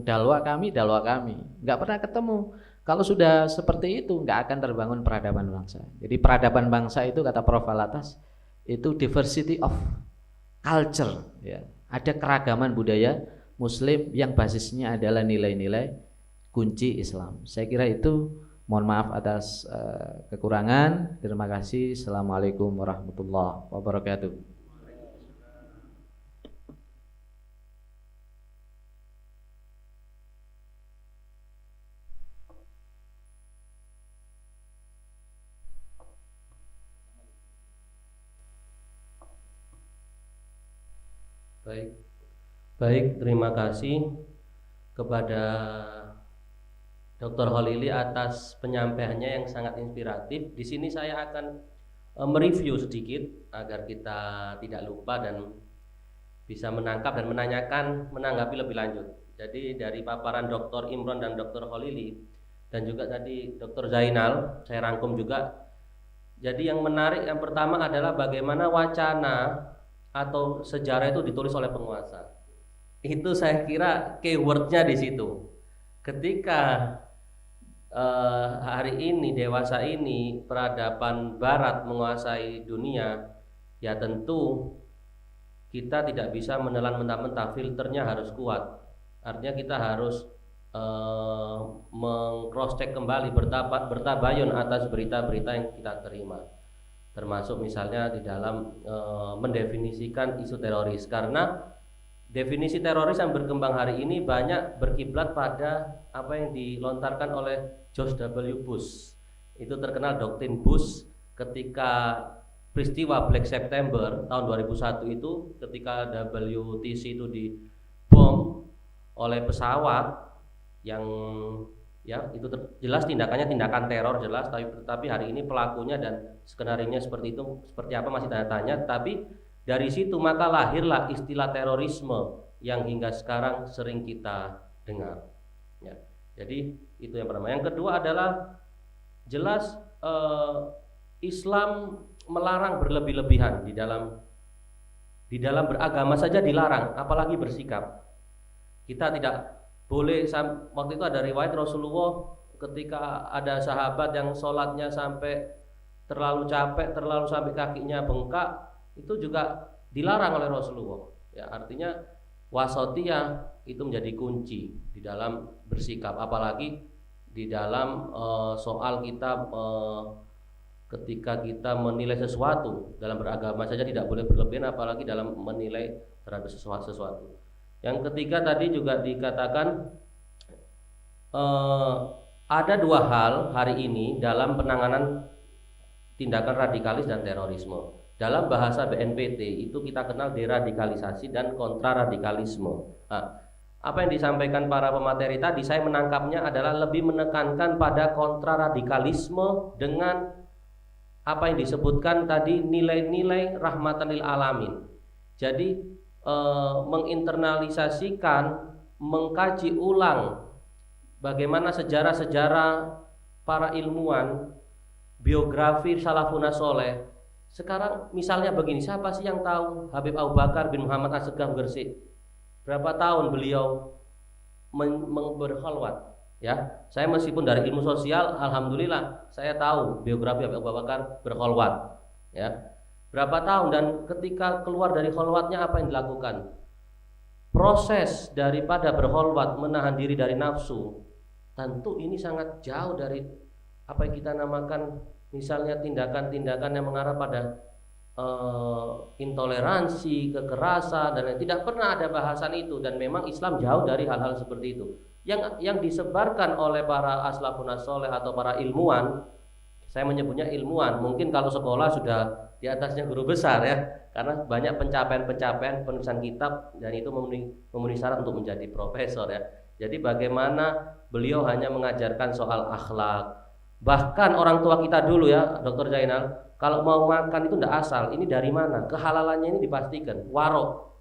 dalwa kami, nggak pernah ketemu. Kalau sudah seperti itu, nggak akan terbangun peradaban bangsa. Jadi peradaban bangsa itu kata Prof. Alatas, itu diversity of culture. Ya. Ada keragaman budaya Muslim yang basisnya adalah nilai-nilai kunci Islam. Saya kira itu. Mohon maaf atas kekurangan. Terima kasih. Assalamualaikum warahmatullahi wabarakatuh. Baik, terima kasih kepada Dr. Khalili atas penyampaiannya yang sangat inspiratif. Di sini saya akan mereview sedikit agar kita tidak lupa dan bisa menangkap dan menanggapi lebih lanjut. Jadi dari paparan Dr. Imron dan Dr. Khalili dan juga tadi Dr. Zainal, saya rangkum juga. Jadi yang menarik yang pertama adalah bagaimana wacana atau sejarah itu ditulis oleh penguasa. Itu saya kira keywordnya di situ. Ketika hari ini, dewasa ini, peradaban Barat menguasai dunia, ya tentu kita tidak bisa menelan mentah-mentah, filternya harus kuat. Artinya kita harus meng-cross check kembali, bertabayun atas berita-berita yang kita terima, termasuk misalnya di dalam mendefinisikan isu teroris, karena definisi teroris yang berkembang hari ini banyak berkiblat pada apa yang dilontarkan oleh George W. Bush. Itu terkenal doktrin Bush ketika peristiwa Black September tahun 2001 itu, ketika WTC itu dibom oleh pesawat yang ya itu jelas tindakannya tindakan teror jelas, tapi hari ini pelakunya dan skenarionya seperti itu, seperti apa masih tanda tanya. Tapi dari situ maka lahirlah istilah terorisme yang hingga sekarang sering kita dengar. Ya, jadi itu yang pertama. Yang kedua adalah jelas Islam melarang berlebih-lebihan di dalam beragama saja dilarang, apalagi bersikap. Kita tidak boleh, waktu itu ada riwayat Rasulullah ketika ada sahabat yang sholatnya sampai terlalu capek, terlalu sampai kakinya bengkak, itu juga dilarang oleh Rasulullah. Ya, artinya wasatiyah itu menjadi kunci di dalam bersikap, apalagi di dalam soal kita ketika kita menilai sesuatu dalam beragama saja tidak boleh berlebihan, apalagi dalam menilai terhadap sesuatu. Yang ketiga tadi juga dikatakan ada dua hal hari ini dalam penanganan tindakan radikalis dan terorisme. Dalam bahasa BNPT itu kita kenal deradikalisasi dan kontraradikalisme. Nah, apa yang disampaikan para pemateri tadi, saya menangkapnya adalah lebih menekankan pada kontraradikalisme dengan apa yang disebutkan tadi nilai-nilai rahmatan lil alamin. Jadi menginternalisasikan, mengkaji ulang bagaimana sejarah-sejarah para ilmuwan, biografi salafun saleh. Sekarang misalnya begini, siapa sih yang tahu Habib Abu Bakar bin Muhammad As-Segaf Gresik? Berapa tahun beliau berkhalwat? Ya, saya meskipun dari ilmu sosial, alhamdulillah saya tahu biografi Habib Abu Bakar berkhalwat. Ya, berapa tahun, dan ketika keluar dari khalwatnya apa yang dilakukan? Proses daripada berkhalwat, menahan diri dari nafsu, tentu ini sangat jauh dari apa yang kita namakan misalnya tindakan-tindakan yang mengarah pada intoleransi, kekerasan, dan tidak pernah ada bahasan itu. Dan memang Islam jauh dari hal-hal seperti itu. Yang disebarkan oleh para aslafun saleh atau para ilmuwan, saya menyebutnya ilmuwan, mungkin kalau sekolah sudah di atasnya guru besar ya, karena banyak pencapaian-pencapaian penulisan kitab dan itu memenuhi syarat untuk menjadi profesor ya. Jadi bagaimana beliau hanya mengajarkan soal akhlak. Bahkan orang tua kita dulu ya, Dr. Zainal, kalau mau makan itu tidak asal, ini dari mana? Kehalalannya ini dipastikan, warok.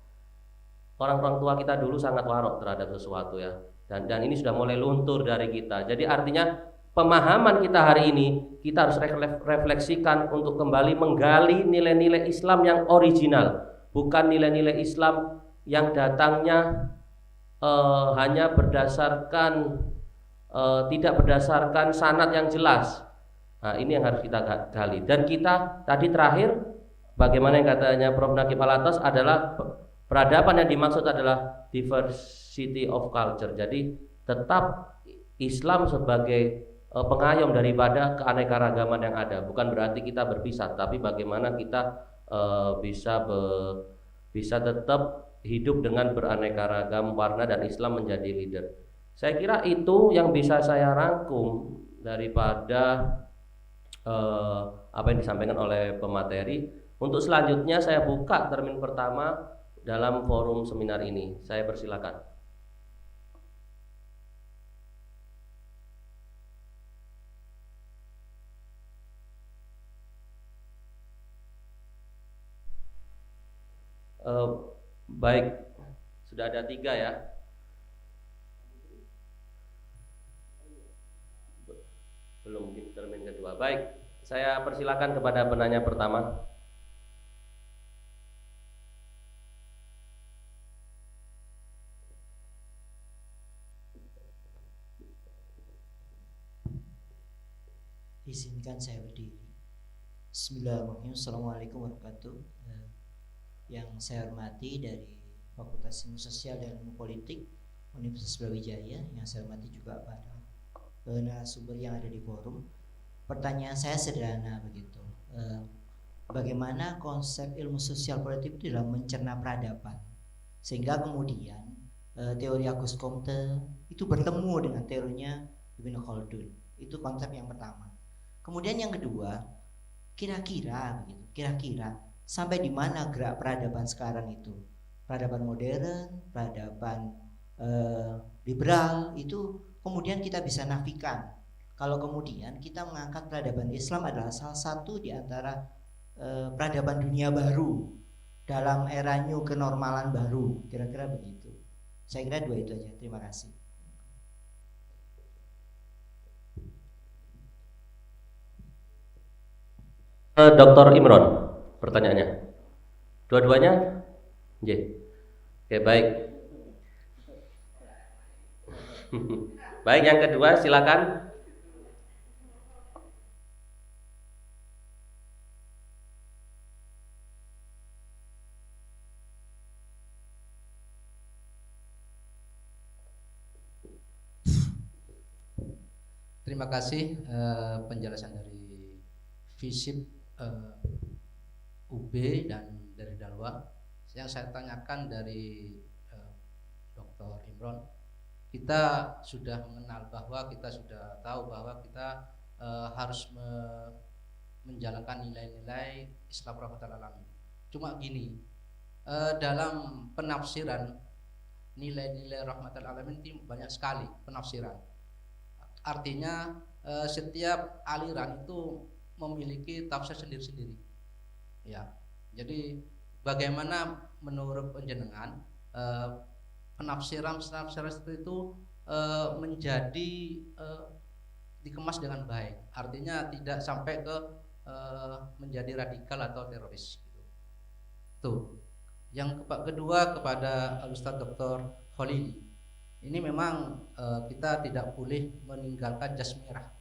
Orang-orang tua kita dulu sangat warok terhadap sesuatu ya. Dan ini sudah mulai luntur dari kita. Jadi artinya pemahaman kita hari ini, kita harus refleksikan untuk kembali menggali nilai-nilai Islam yang original, bukan nilai-nilai Islam yang datangnya hanya berdasarkan tidak berdasarkan sanad yang jelas. Nah, ini yang harus kita gali. Dan kita tadi terakhir, bagaimana yang katanya Prof. Naqib Al-Atas adalah peradaban yang dimaksud adalah diversity of culture. Jadi tetap Islam sebagai pengayom daripada keanekaragaman yang ada. Bukan berarti kita berpisah, tapi bagaimana kita bisa tetap hidup dengan beraneka ragam warna dan Islam menjadi leader. Saya kira itu yang bisa saya rangkum daripada apa yang disampaikan oleh pemateri. Untuk selanjutnya saya buka termin pertama dalam forum seminar ini. Saya persilakan. Baik, sudah ada 3 ya. Belum di termin kedua. Baik, saya persilakan kepada penanya pertama. Izinkan saya berdiri. Bismillahirrahmanirrahim. Assalamualaikum warahmatullahi wabarakatuh. Yang saya hormati dari Fakultas Ilmu Sosial dan Ilmu Politik Universitas Brawijaya, yang saya hormati juga para narasumber yang ada di forum. Pertanyaan saya sederhana begitu. Bagaimana konsep ilmu sosial politik itu dalam mencerna peradaban, sehingga kemudian teori Auguste Comte itu bertemu dengan teorinya Ibn Khaldun. Itu konsep yang pertama. Kemudian yang kedua, kira-kira sampai di mana gerak peradaban sekarang itu? Peradaban modern, peradaban liberal itu kemudian kita bisa nafikan. Kalau kemudian kita mengangkat peradaban Islam adalah salah satu di antara peradaban dunia baru dalam era new kenormalan baru, kira-kira begitu. Saya kira 2 itu aja. Terima kasih. Dr. Imron, pertanyaannya. Dua-duanya? Oke, baik. Baik, yang kedua silakan. Terima kasih penjelasan dari FISIP UB dan dari Dalwa. Yang saya tanyakan dari Dr. Imron, kita sudah mengenal bahwa kita sudah tahu bahwa kita harus menjalankan nilai-nilai Islam rahmatal alamin. Cuma gini, dalam penafsiran nilai-nilai rahmatal alamin itu banyak sekali penafsiran. Artinya setiap aliran itu memiliki tafsir sendiri-sendiri. Ya, jadi bagaimana menurut penjenengan penafsiran seperti itu menjadi dikemas dengan baik, artinya tidak sampai ke menjadi radikal atau teroris gitu. Tuh. Yang kedua kepada Ustadz Dr. Khalili, ini memang kita tidak boleh meninggalkan jas merah,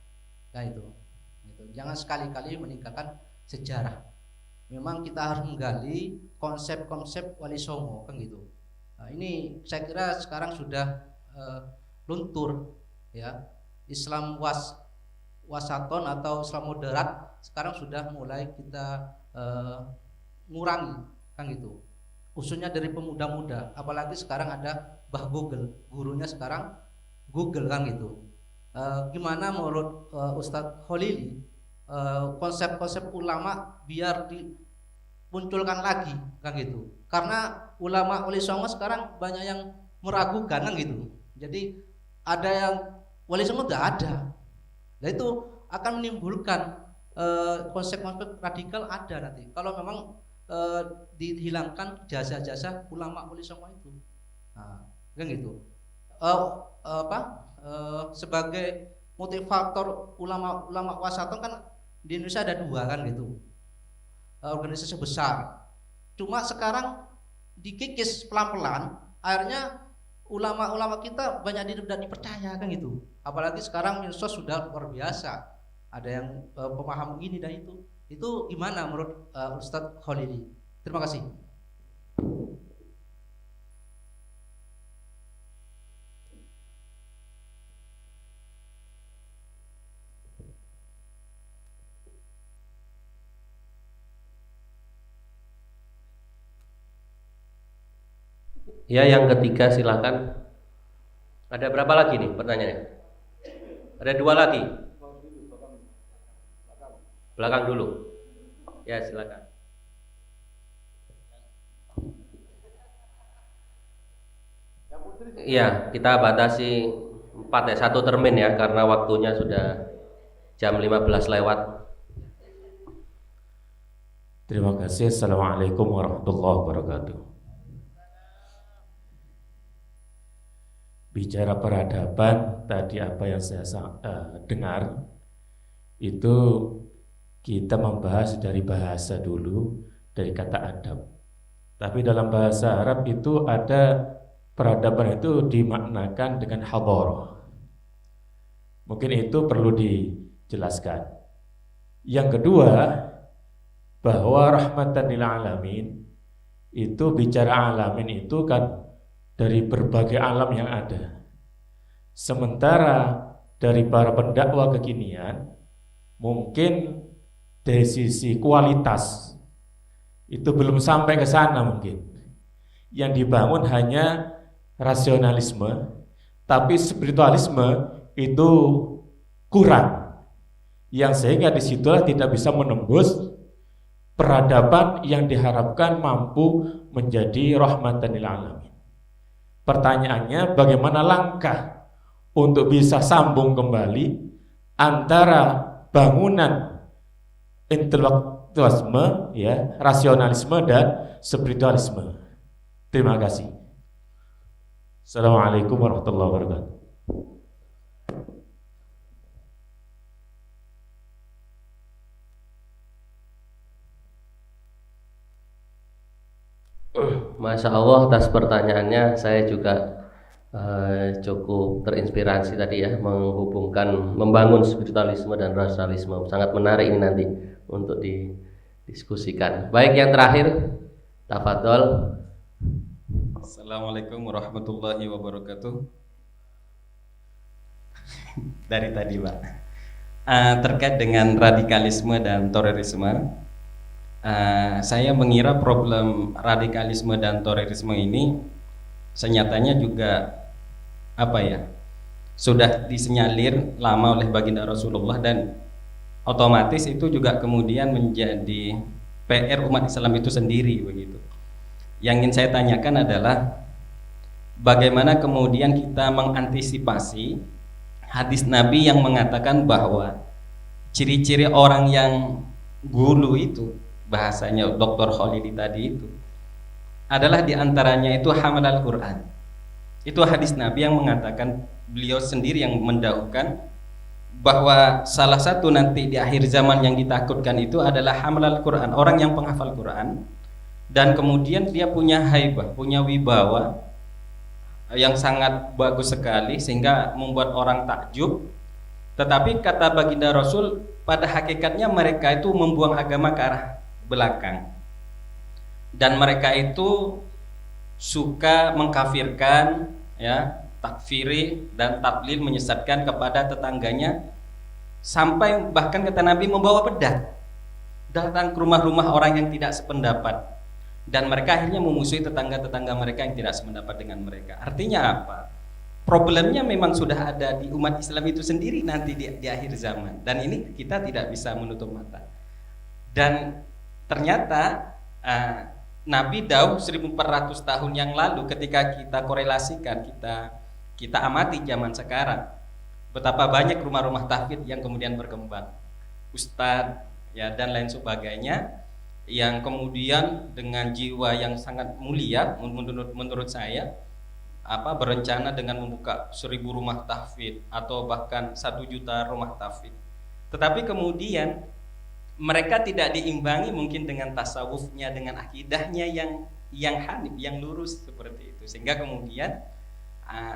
nah itu. Jangan sekali-kali meninggalkan sejarah. Memang kita harus menggali konsep-konsep Wali Songo kan gitu. Nah, ini saya kira sekarang sudah luntur ya. Islam wasaton atau Islam moderat sekarang sudah mulai kita ngurangi kan gitu. Khususnya dari pemuda-muda, apalagi sekarang ada Bah Google, gurunya sekarang Google kan gitu. Gimana menurut Ustadz Khalili konsep-konsep ulama biar dimunculkan lagi kan gitu? Karena ulama Wali Songo sekarang banyak yang meragukan kan gitu. Jadi ada yang Wali Songo tidak ada. Nah itu akan menimbulkan konsep-konsep radikal ada nanti. Kalau memang dihilangkan jasa-jasa ulama Wali Songo itu, nah, kan gitu. Sebagai motivator ulama wasaton kan di Indonesia ada 2 kan gitu, organisasi besar. Cuma sekarang dikikis pelan-pelan, akhirnya ulama-ulama kita banyak tidak dipercaya kan gitu. Apalagi sekarang medsos sudah luar biasa, ada yang pemaham ini dan itu gimana menurut Ustadz Khalili? Terima kasih. Ya, yang ketiga silakan. Ada berapa lagi nih pertanyaannya? Ada 2 lagi. Belakang dulu. Ya, silakan. Iya, kita batasi 4 ya, 1 termin ya, karena waktunya sudah jam 15 lewat. Terima kasih. Assalamualaikum warahmatullahi wabarakatuh. Bicara peradaban, tadi apa yang saya dengar itu kita membahas dari bahasa dulu, dari kata adab. Tapi dalam bahasa Arab itu ada peradaban itu dimaknakan dengan hadharah. Mungkin itu perlu dijelaskan. Yang kedua, bahwa rahmatan lil alamin itu bicara alamin itu kan dari berbagai alam yang ada. Sementara dari para pendakwah kekinian mungkin dari sisi kualitas itu belum sampai ke sana mungkin. Yang dibangun hanya rasionalisme, tapi spiritualisme itu kurang. Yang sehingga disitulah tidak bisa menembus peradaban yang diharapkan mampu menjadi rahmatan lil alamin. Pertanyaannya, bagaimana langkah untuk bisa sambung kembali antara bangunan intelektualisme, ya, rasionalisme dan spiritualisme. Terima kasih. Assalamualaikum warahmatullahi wabarakatuh. Masya Allah atas pertanyaannya, saya juga cukup terinspirasi tadi ya, membangun spiritualisme dan rasionalisme. Sangat menarik ini nanti untuk didiskusikan. Baik, yang terakhir, tafadhol. Assalamualaikum warahmatullahi wabarakatuh. Dari tadi Pak, terkait dengan radikalisme dan terorisme, saya mengira problem radikalisme dan terorisme ini senyatanya juga sudah disenyalir lama oleh baginda Rasulullah, dan otomatis itu juga kemudian menjadi PR umat Islam itu sendiri begitu. Yang ingin saya tanyakan adalah bagaimana kemudian kita mengantisipasi hadis Nabi yang mengatakan bahwa ciri-ciri orang yang gulu itu, bahasanya Dr. Khalili tadi itu, adalah diantaranya itu hamal Al-Quran. Itu hadis Nabi yang mengatakan, beliau sendiri yang mendahulukan bahwa salah satu nanti di akhir zaman yang ditakutkan itu adalah hamal Al-Quran, orang yang penghafal Quran, dan kemudian dia punya haibah, punya wibawa yang sangat bagus sekali sehingga membuat orang takjub. Tetapi kata baginda Rasul, pada hakikatnya mereka itu membuang agama ke arah belakang, dan mereka itu suka mengkafirkan, ya, takfiri dan taklil, menyesatkan kepada tetangganya, sampai bahkan kata Nabi membawa pedang datang ke rumah-rumah orang yang tidak sependapat, dan mereka akhirnya memusuhi tetangga-tetangga mereka yang tidak sependapat dengan mereka. Artinya apa? Problemnya memang sudah ada di umat Islam itu sendiri nanti di akhir zaman, dan ini kita tidak bisa menutup mata. Dan ternyata Nabi dawuh 1400 tahun yang lalu, ketika kita korelasikan, kita amati zaman sekarang, betapa banyak rumah-rumah tahfidz yang kemudian berkembang, ustadz, ya, dan lain sebagainya, yang kemudian dengan jiwa yang sangat mulia menurut saya, berencana dengan membuka 1000 rumah tahfidz atau bahkan 1 juta rumah tahfidz. Tetapi kemudian mereka tidak diimbangi mungkin dengan tasawufnya, dengan akidahnya yang hanif, yang lurus seperti itu, sehingga kemudian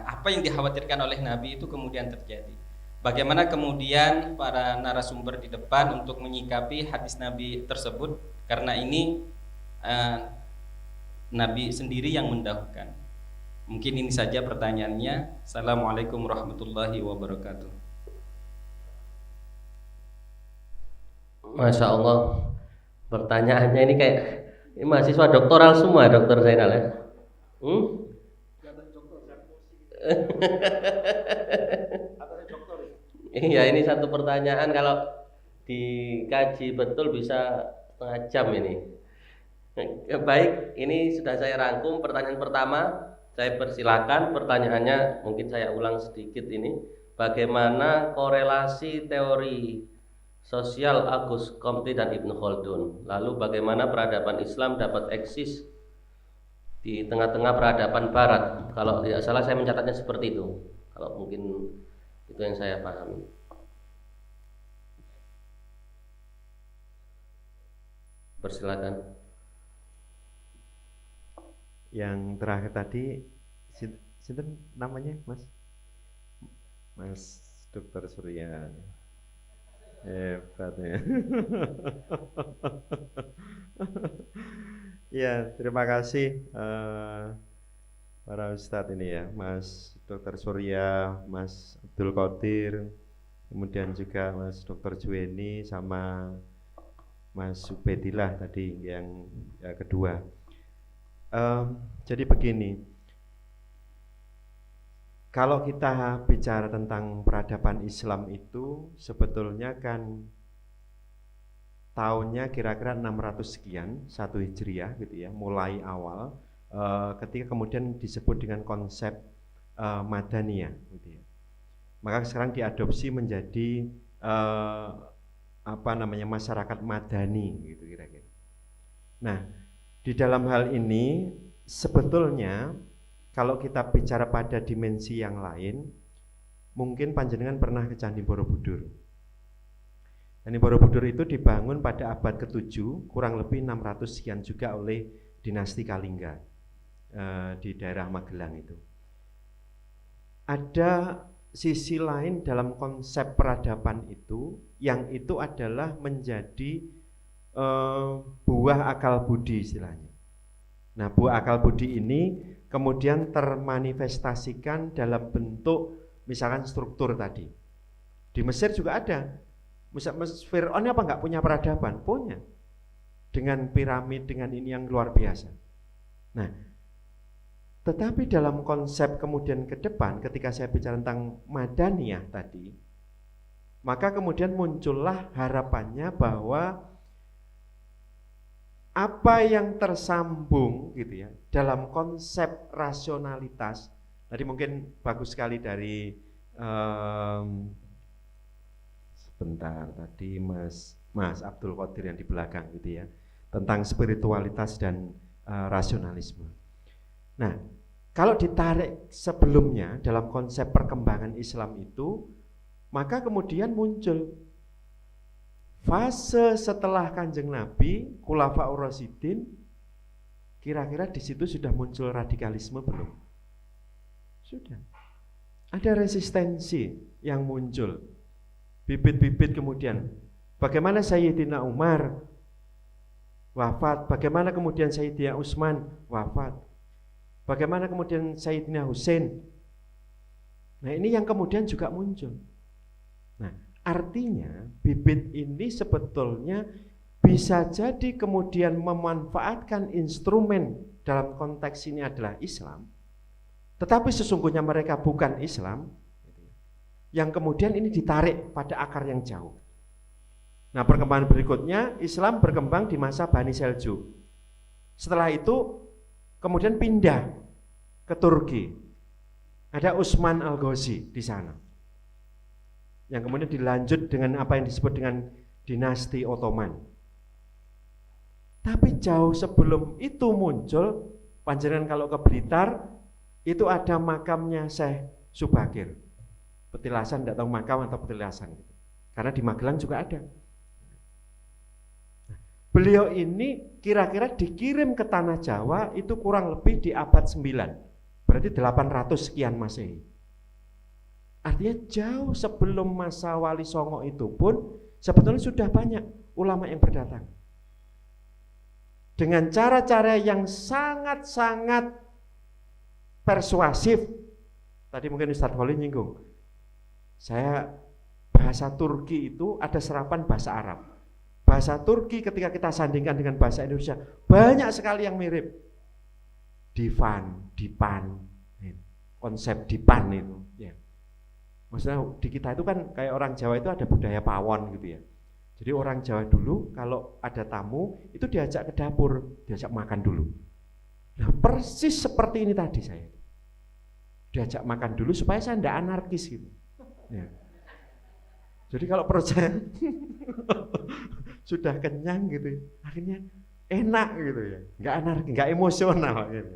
apa yang dikhawatirkan oleh Nabi itu kemudian terjadi. Bagaimana kemudian para narasumber di depan untuk menyikapi hadis Nabi tersebut, karena ini Nabi sendiri yang mendahulukan. Mungkin ini saja pertanyaannya. Assalamualaikum warahmatullahi wabarakatuh. Masya Allah, pertanyaannya ini kayak ini mahasiswa doktoral semua, Dokter Zainal ya. Iya, ini satu pertanyaan kalau dikaji betul bisa setengah jam ini. Baik, ini sudah saya rangkum. Pertanyaan pertama, saya persilakan pertanyaannya, mungkin saya ulang sedikit ini. Bagaimana korelasi teori sosial Auguste Comte dan Ibnu Khaldun? Lalu bagaimana peradaban Islam dapat eksis di tengah-tengah peradaban Barat? Kalau tidak salah saya mencatatnya seperti itu. Kalau mungkin itu yang saya pahami. Persilakan. Yang terakhir tadi, sinten namanya, Mas? Mas Dr. Surya. Hebat ya. Ya, terima kasih para ustadz ini ya, Mas Dr. Surya, Mas Abdul Qadir, kemudian juga Mas Dr. Juweni sama Mas Ubedillah tadi yang kedua. Jadi begini, kalau kita bicara tentang peradaban Islam itu sebetulnya kan tahunnya kira-kira 600 sekian, 1 Hijriah gitu ya, mulai awal ketika kemudian disebut dengan konsep Madaniyah gitu ya. Maka sekarang diadopsi menjadi masyarakat madani gitu kira-kira. Nah, di dalam hal ini sebetulnya kalau kita bicara pada dimensi yang lain, mungkin panjenengan pernah ke Candi Borobudur. Candi Borobudur itu dibangun pada abad ke-7, kurang lebih 600 sekian juga oleh dinasti Kalingga di daerah Magelang itu. Ada sisi lain dalam konsep peradaban itu, yang itu adalah menjadi buah akal budi istilahnya. Nah, buah akal budi ini kemudian termanifestasikan dalam bentuk misalkan struktur tadi. Di Mesir juga ada. Fir'aun apa enggak punya peradaban? Punya. Dengan piramid, dengan ini yang luar biasa. Nah, Tetapi dalam konsep kemudian ke depan ketika saya bicara tentang Madaniyah tadi, maka kemudian muncullah harapannya bahwa apa yang tersambung gitu ya dalam konsep rasionalitas tadi mungkin bagus sekali dari sebentar tadi Mas Abdul Qadir yang di belakang gitu ya tentang spiritualitas dan rasionalisme. Nah, kalau ditarik sebelumnya dalam konsep perkembangan Islam itu, maka kemudian muncul fase setelah Kanjeng Nabi, Khulafaur Rasyidin, kira-kira di situ sudah muncul radikalisme belum? Sudah. Ada resistensi yang muncul. Bibit-bibit kemudian. Bagaimana Sayyidina Umar wafat, bagaimana kemudian Sayyidina Utsman wafat. Bagaimana kemudian Sayyidina Husain. Nah, ini yang kemudian juga muncul. Nah, artinya bibit ini sebetulnya bisa jadi kemudian memanfaatkan instrumen dalam konteks ini adalah Islam, tetapi sesungguhnya mereka bukan Islam, yang kemudian ini ditarik pada akar yang jauh. Nah, perkembangan berikutnya Islam berkembang di masa Bani Seljuk. Setelah itu kemudian pindah ke Turki. Ada Utsman Al-Ghazi di sana. Yang kemudian dilanjut dengan apa yang disebut dengan dinasti Ottoman. Tapi jauh sebelum itu muncul, panjenengan kalau ke Blitar, itu ada makamnya Syekh Subakir. Petilasan, tidak tahu makam atau petilasan. Karena di Magelang juga ada. Beliau ini kira-kira dikirim ke Tanah Jawa itu kurang lebih di abad 9. Berarti 800 sekian Masehi. Artinya jauh sebelum masa Wali Songo itu pun sebetulnya sudah banyak ulama yang berdatang. Dengan cara-cara yang sangat-sangat persuasif. Tadi mungkin Ustadz Khalil nyinggung. Saya bahasa Turki itu ada serapan bahasa Arab. Bahasa Turki ketika kita sandingkan dengan bahasa Indonesia banyak sekali yang mirip. Divan, dipan, konsep dipan itu. Ya. Maksudnya di kita itu kan kayak orang Jawa itu ada budaya pawon gitu ya. Jadi orang Jawa dulu kalau ada tamu itu diajak ke dapur, diajak makan dulu. Nah persis seperti ini tadi saya. Diajak makan dulu supaya saya tidak anarkis gitu. Ya. Jadi kalau perut saya sudah kenyang gitu, akhirnya enak gitu ya, nggak anarkis, nggak emosional gitu.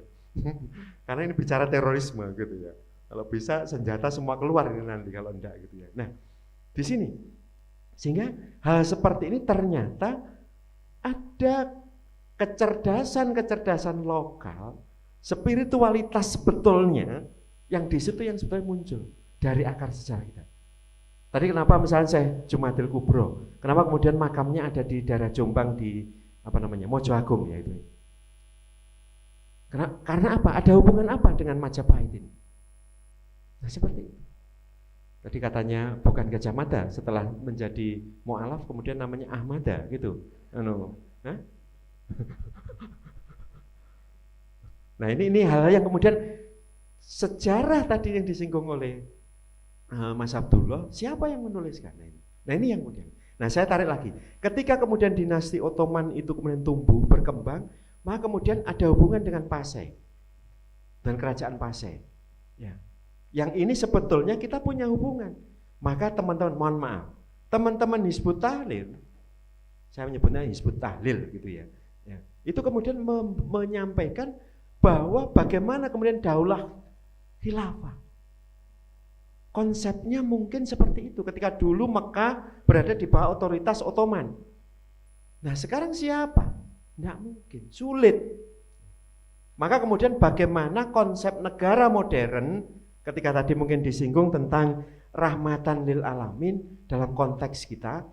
Karena ini bicara terorisme gitu ya. Kalau bisa senjata semua keluar ini nanti kalau enggak gitu ya. Nah di sini sehingga hal seperti ini ternyata ada kecerdasan lokal, spiritualitas sebetulnya yang di situ yang sebetulnya muncul dari akar sejarah kita. Tadi kenapa misalnya saya Jumadil Kubro, kenapa kemudian makamnya ada di daerah Jombang di Mojo Agung ya itu. Karena apa? Ada hubungan apa dengan Majapahit ini? Nah seperti itu. Tadi katanya bukan Gajah Mada, setelah menjadi mu'alaf kemudian namanya Ahmada gitu. Nah ini hal yang kemudian sejarah tadi yang disinggung oleh Mas Abdullah, siapa yang menuliskan? Nah ini yang kemudian. Nah saya tarik lagi, ketika kemudian dinasti Ottoman itu kemudian tumbuh, berkembang, maka kemudian ada hubungan dengan Pasai dan kerajaan Pasai. Ya. Yang ini sebetulnya kita punya hubungan. Maka teman-teman, mohon maaf, teman-teman Hizbut Tahlil, saya menyebutnya Hizbut Tahlil gitu ya. Ya. Itu kemudian menyampaikan bahwa bagaimana kemudian daulah khilafah. Konsepnya mungkin seperti itu ketika dulu Mekah berada di bawah otoritas Ottoman. Nah sekarang siapa? Nggak mungkin, sulit. Maka kemudian bagaimana konsep negara modern ketika tadi mungkin disinggung tentang rahmatan lil alamin dalam konteks kita,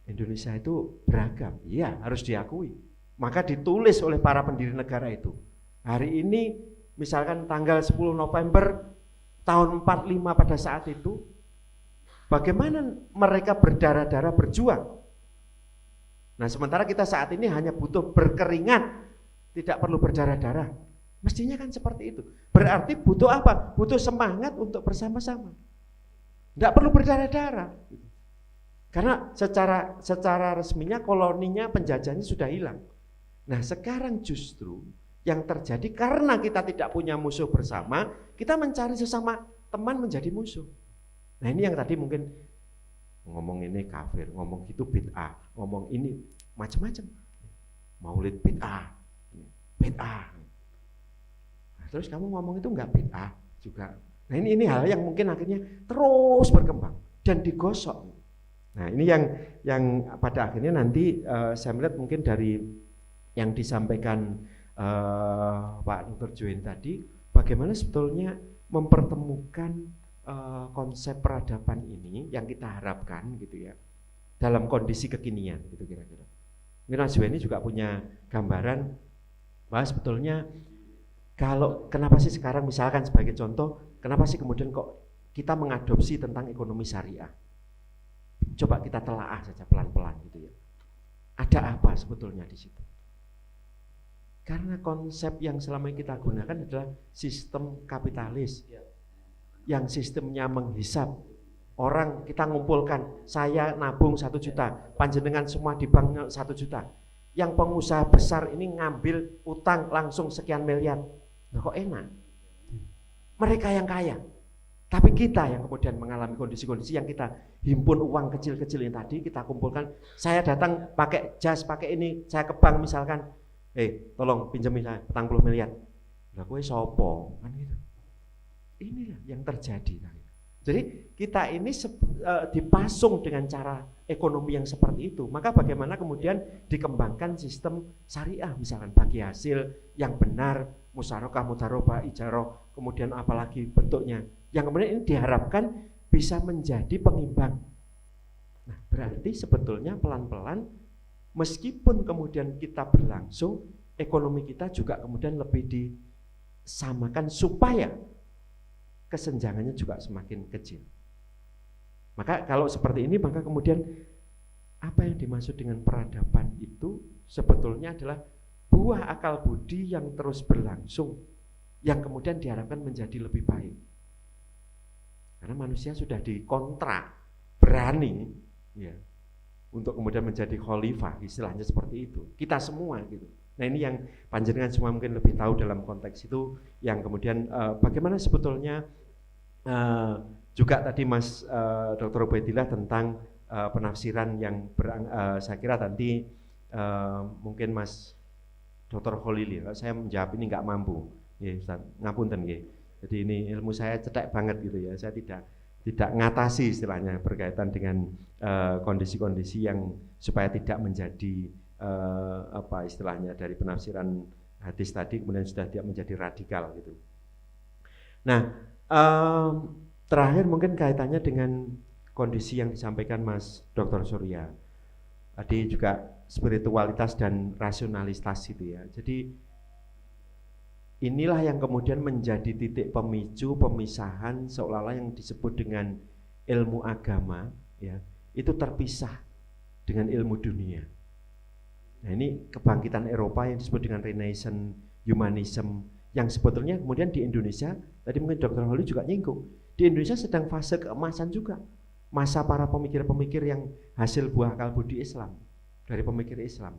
Indonesia itu beragam, iya harus diakui. Maka ditulis oleh para pendiri negara itu. Hari ini misalkan tanggal 10 November tahun 45 pada saat itu, bagaimana mereka berdarah-darah berjuang. Nah sementara kita saat ini hanya butuh berkeringat, tidak perlu berdarah-darah. Mestinya kan seperti itu. Berarti butuh apa? Butuh semangat untuk bersama-sama. Tidak perlu berdarah-darah. Karena secara resminya koloninya penjajahnya sudah hilang. Nah sekarang justru yang terjadi karena kita tidak punya musuh bersama, kita mencari sesama teman menjadi musuh. Nah ini yang tadi mungkin ngomong ini kafir, ngomong gitu bid'ah, ngomong ini macam-macam. Maulid bid'ah. Nah, terus kamu ngomong itu enggak bid'ah juga. Nah ini hal yang mungkin akhirnya terus berkembang dan digosok. Nah ini yang pada akhirnya nanti saya melihat mungkin dari yang disampaikan Pak Dr. Join tadi, bagaimana sebetulnya mempertemukan konsep peradaban ini yang kita harapkan gitu ya dalam kondisi kekinian gitu kira-kira. Mungkin Mas Join ini juga punya gambaran bahwa sebetulnya kalau kenapa sih sekarang misalkan sebagai contoh, kenapa sih kemudian kok kita mengadopsi tentang ekonomi syariah? Coba kita telaah saja pelan-pelan gitu ya. Ada apa sebetulnya di situ? Karena konsep yang selama ini kita gunakan adalah sistem kapitalis yang sistemnya menghisap. Orang kita ngumpulkan, saya nabung 1 juta, panjenengan semua di bank 1 juta. Yang pengusaha besar ini ngambil utang langsung sekian miliar. Nah, kok enak? Mereka yang kaya. Tapi kita yang kemudian mengalami kondisi-kondisi yang kita himpun uang kecil-kecil yang tadi kita kumpulkan. Saya datang pakai jas, pakai ini, saya ke bank misalkan. Tolong pinjemin saya 40 miliar. Lah kowe sopo? Kan gitu. Inilah yang terjadi. Jadi kita ini dipasung dengan cara ekonomi yang seperti itu. Maka bagaimana kemudian dikembangkan sistem syariah misalkan bagi hasil yang benar, musyarakah, mudharabah, ijarah, kemudian apalagi bentuknya. Yang kemudian ini diharapkan bisa menjadi pengimbang. Nah, berarti sebetulnya pelan-pelan meskipun kemudian kita berlangsung, ekonomi kita juga kemudian lebih disamakan supaya kesenjangannya juga semakin kecil. Maka kalau seperti ini, maka kemudian apa yang dimaksud dengan peradaban itu sebetulnya adalah buah akal budi yang terus berlangsung, yang kemudian diharapkan menjadi lebih baik. Karena manusia sudah dikontrak, berani, ya, untuk kemudian menjadi khalifah, istilahnya seperti itu. Kita semua gitu. Nah ini yang panjenengan semua mungkin lebih tahu dalam konteks itu, yang kemudian bagaimana sebetulnya juga tadi Mas Dr. Ubaidillah tentang penafsiran yang saya kira nanti mungkin Mas Dr. Kholili, saya menjawab ini nggak mampu, ya Ustaz, ngapunten nggih. Jadi ini ilmu saya cetek banget gitu ya, saya tidak ngatasi istilahnya berkaitan dengan kondisi-kondisi yang supaya tidak menjadi apa istilahnya dari penafsiran hadis tadi kemudian sudah tidak menjadi radikal gitu. Nah terakhir mungkin kaitannya dengan kondisi yang disampaikan Mas Dr. Surya tadi juga spiritualitas dan rasionalitas itu ya. Jadi inilah yang kemudian menjadi titik pemicu pemisahan seolah-olah yang disebut dengan ilmu agama ya, itu terpisah dengan ilmu dunia. Nah ini kebangkitan Eropa yang disebut dengan Renaissance Humanism yang sebetulnya kemudian di Indonesia, tadi mungkin Dr. Holly juga nyinggung, di Indonesia sedang fase keemasan juga, masa para pemikir-pemikir yang hasil buah akal budi Islam, dari pemikir Islam.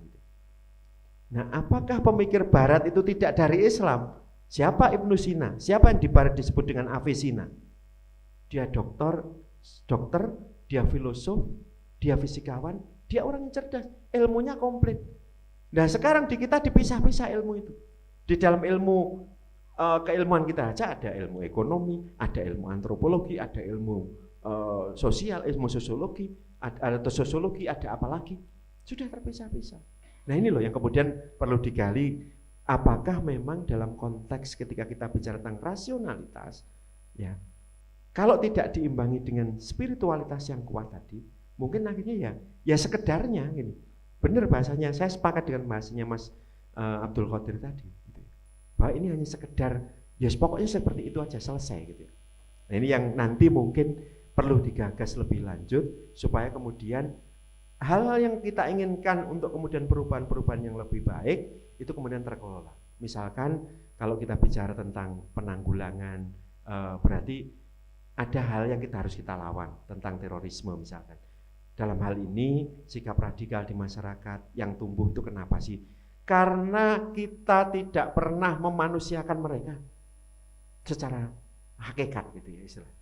Nah apakah pemikir Barat itu tidak dari Islam? Siapa Ibnu Sina? Siapa yang di Barat disebut dengan Avicenna? Dia dokter, dia filosof, dia fisikawan, dia orang yang cerdas, ilmunya komplit. Nah sekarang di kita dipisah-pisah ilmu itu. Di dalam ilmu keilmuan kita aja ada ilmu ekonomi, ada ilmu antropologi, ada ilmu sosial, ilmu sosiologi, ada sosiologi, ada apa lagi? Sudah terpisah-pisah. Nah ini loh yang kemudian perlu digali, apakah memang dalam konteks ketika kita bicara tentang rasionalitas, ya, kalau tidak diimbangi dengan spiritualitas yang kuat tadi, mungkin akhirnya ya sekedarnya gini. Benar bahasanya, saya sepakat dengan bahasanya Mas Abdul Qadir tadi, gitu. Bahwa ini hanya sekedar, ya pokoknya seperti itu aja selesai gitu. Nah ini yang nanti mungkin perlu digagas lebih lanjut supaya kemudian hal-hal yang kita inginkan untuk kemudian perubahan-perubahan yang lebih baik itu kemudian terkelola. Misalkan kalau kita bicara tentang penanggulangan, berarti ada hal yang kita harus kita lawan tentang terorisme misalkan. Dalam hal ini sikap radikal di masyarakat yang tumbuh itu kenapa sih? Karena kita tidak pernah memanusiakan mereka secara hakikat gitu ya istilah.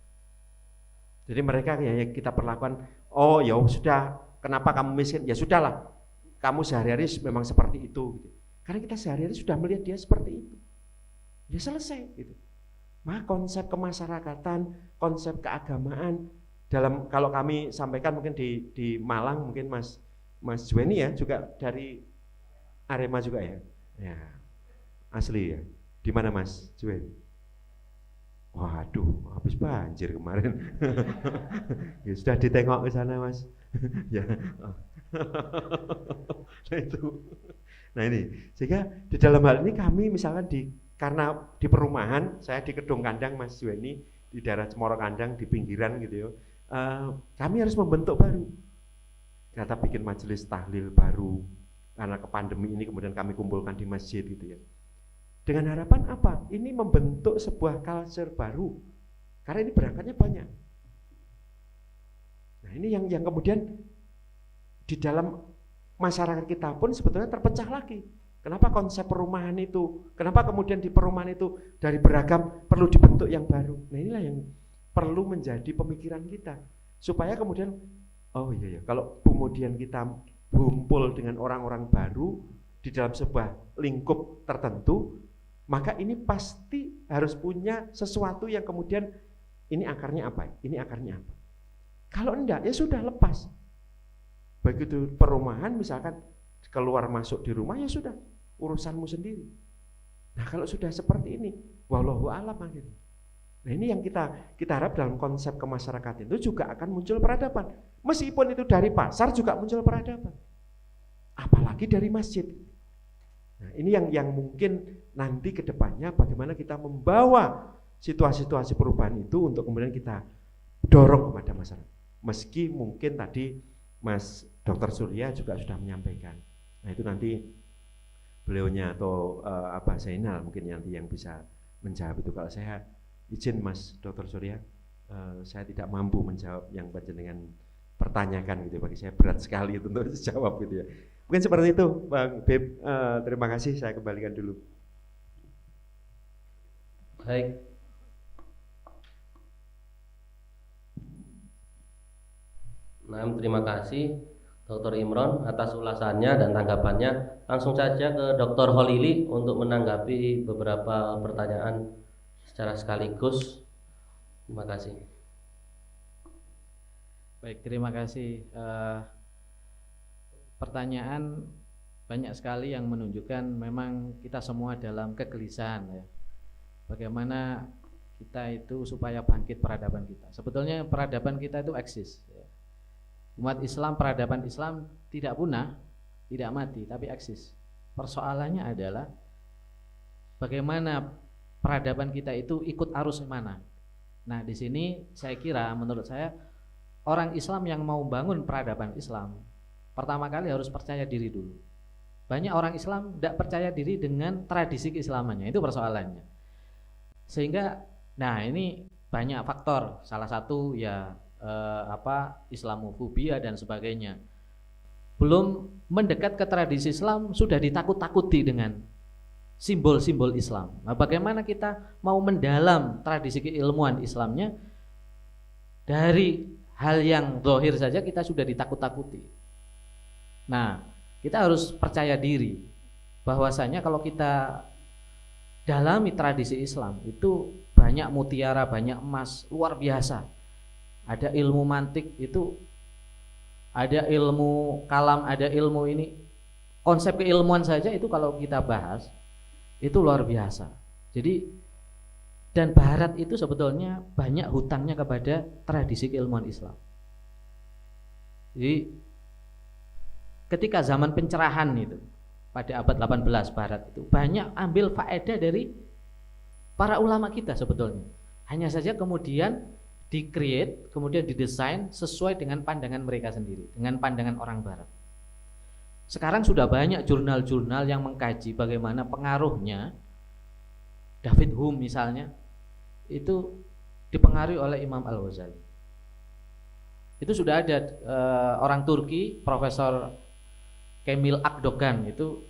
Jadi mereka ya kita perlakukan, oh ya sudah, kenapa kamu miskin? Ya sudahlah, kamu sehari-hari memang seperti itu. Gitu. Karena kita sehari-hari sudah melihat dia seperti itu, ya selesai. Gitu. Maka konsep kemasyarakatan, konsep keagamaan dalam kalau kami sampaikan mungkin di Malang mungkin Mas Juweni ya juga dari Arema juga ya, ya asli ya. Di mana Mas Juweni? Waduh, habis banjir kemarin. Ya sudah ditengok ke sana Mas. Ya. Nah itu. Nah ini, sehingga di dalam hal ini kami misalkan karena di perumahan, saya di Kedung Kandang Mas Juweni, di daerah Cemoro Kandang di pinggiran gitu ya. Kami harus membentuk baru. Kita bikin majelis tahlil baru. Karena ke pandemi ini kemudian kami kumpulkan di masjid gitu ya. Dengan harapan apa? Ini membentuk sebuah culture baru. Karena ini berangkatnya banyak. Nah ini yang kemudian di dalam masyarakat kita pun sebetulnya terpecah lagi. Kenapa konsep perumahan itu? Kenapa kemudian di perumahan itu dari beragam perlu dibentuk yang baru? Nah inilah yang perlu menjadi pemikiran kita. Supaya kemudian, oh iya ya, kalau kemudian kita kumpul dengan orang-orang baru di dalam sebuah lingkup tertentu, maka ini pasti harus punya sesuatu yang kemudian ini akarnya apa? Ini akarnya apa? Kalau enggak, ya sudah lepas. Begitu perumahan misalkan keluar masuk di rumah ya sudah urusanmu sendiri. Nah kalau sudah seperti ini, wallahu a'lam akhirnya. Nah ini yang kita harap dalam konsep kemasyarakatan itu juga akan muncul peradaban. Meskipun itu dari pasar juga muncul peradaban. Apalagi dari masjid. Nah ini yang mungkin nanti ke depannya bagaimana kita membawa situasi-situasi perubahan itu untuk kemudian kita dorong kepada masyarakat. Meski mungkin tadi Mas Dr. Surya juga sudah menyampaikan. Nah itu nanti beliaunya atau Abah Zainal mungkin nanti yang bisa menjawab itu. Kalau saya izin Mas Dr. Surya, saya tidak mampu menjawab yang panjenengan pertanyakan gitu. Bagi saya berat sekali itu untuk dijawab gitu ya. Mungkin seperti itu Bang Beb, terima kasih, saya kembalikan dulu. Baik. Nah, terima kasih Dr. Imron atas ulasannya dan tanggapannya. Langsung saja ke Dr. Holili untuk menanggapi beberapa pertanyaan secara sekaligus. Terima kasih. Baik, terima kasih. Pertanyaan banyak sekali yang menunjukkan memang kita semua dalam kegelisahan ya. Bagaimana kita itu supaya bangkit peradaban kita. Sebetulnya peradaban kita itu eksis ya. Umat Islam, peradaban Islam tidak punah, tidak mati, tapi eksis. Persoalannya adalah bagaimana peradaban kita itu ikut arus mana. Nah, di sini saya kira menurut saya orang Islam yang mau bangun peradaban Islam pertama kali harus percaya diri dulu. Banyak orang Islam tidak percaya diri dengan tradisi keislamannya, itu persoalannya. Sehingga, nah ini banyak faktor. Salah satu ya Islamofobia dan sebagainya. Belum mendekat ke tradisi Islam sudah ditakut-takuti dengan simbol-simbol Islam. Nah, bagaimana kita mau mendalam tradisi keilmuan Islamnya dari hal yang zahir saja kita sudah ditakut-takuti. Nah, kita harus percaya diri bahwasanya kalau kita dalami tradisi Islam itu banyak mutiara, banyak emas, luar biasa. Ada ilmu mantik itu, ada ilmu kalam, ada ilmu ini. Konsep keilmuan saja itu kalau kita bahas itu luar biasa. Jadi dan Barat itu sebetulnya banyak hutangnya kepada tradisi keilmuan Islam. Jadi ketika zaman pencerahan itu pada abad 18 Barat itu banyak ambil faedah dari para ulama kita sebetulnya. Hanya saja kemudian di-create, kemudian didesain sesuai dengan pandangan mereka sendiri, dengan pandangan orang Barat. Sekarang sudah banyak jurnal-jurnal yang mengkaji bagaimana pengaruhnya David Hume misalnya itu dipengaruhi oleh Imam Al-Ghazali. Itu sudah ada orang Turki, Profesor Kemil Akdogan, itu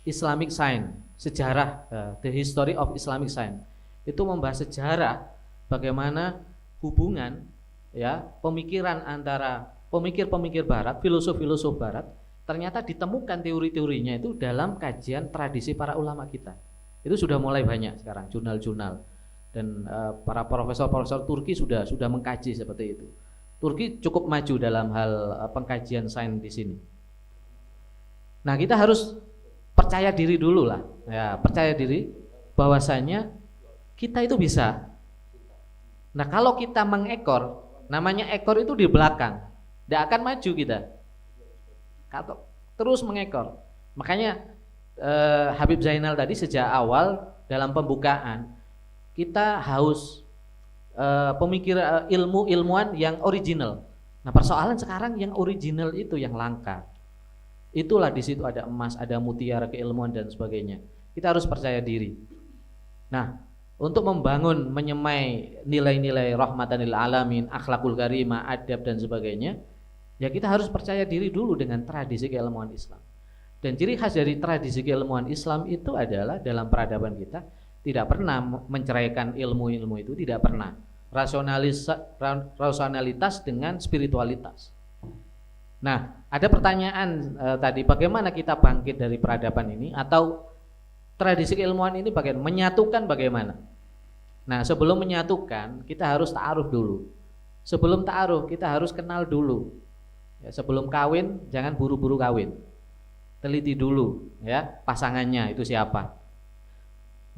Islamic Science, sejarah, the history of Islamic Science. Itu membahas sejarah bagaimana hubungan ya pemikiran antara pemikir-pemikir barat, filosof-filosof barat, ternyata ditemukan teori-teorinya itu dalam kajian tradisi para ulama kita. Itu sudah mulai banyak sekarang jurnal-jurnal, dan para profesor-profesor Turki sudah mengkaji seperti itu. Turki cukup maju dalam hal pengkajian sains di sini. Nah, kita harus percaya diri dulu lah, ya, percaya diri bahwasanya kita itu bisa. Nah, kalau kita mengekor, namanya ekor itu di belakang, tidak akan maju kita. Kalau terus mengekor, makanya Habib Zainal tadi sejak awal dalam pembukaan kita haus ilmuwan yang original. Nah, persoalan sekarang yang original itu yang langka. Itulah di situ ada emas, ada mutiara keilmuan dan sebagainya. Kita harus percaya diri. Nah, untuk membangun menyemai nilai-nilai rahmatan lil alamin, akhlakul karimah, adab dan sebagainya, ya kita harus percaya diri dulu dengan tradisi keilmuan Islam. Dan ciri khas dari tradisi keilmuan Islam itu adalah dalam peradaban kita tidak pernah menceraikan ilmu-ilmu itu, tidak pernah. Rasionalitas dengan spiritualitas. Nah, ada pertanyaan tadi, bagaimana kita bangkit dari peradaban ini, atau tradisi keilmuan ini bagaimana, menyatukan bagaimana? Nah, sebelum menyatukan kita harus ta'aruf dulu. Sebelum ta'aruf kita harus kenal dulu. Ya, sebelum kawin jangan buru-buru kawin. Teliti dulu ya pasangannya itu siapa.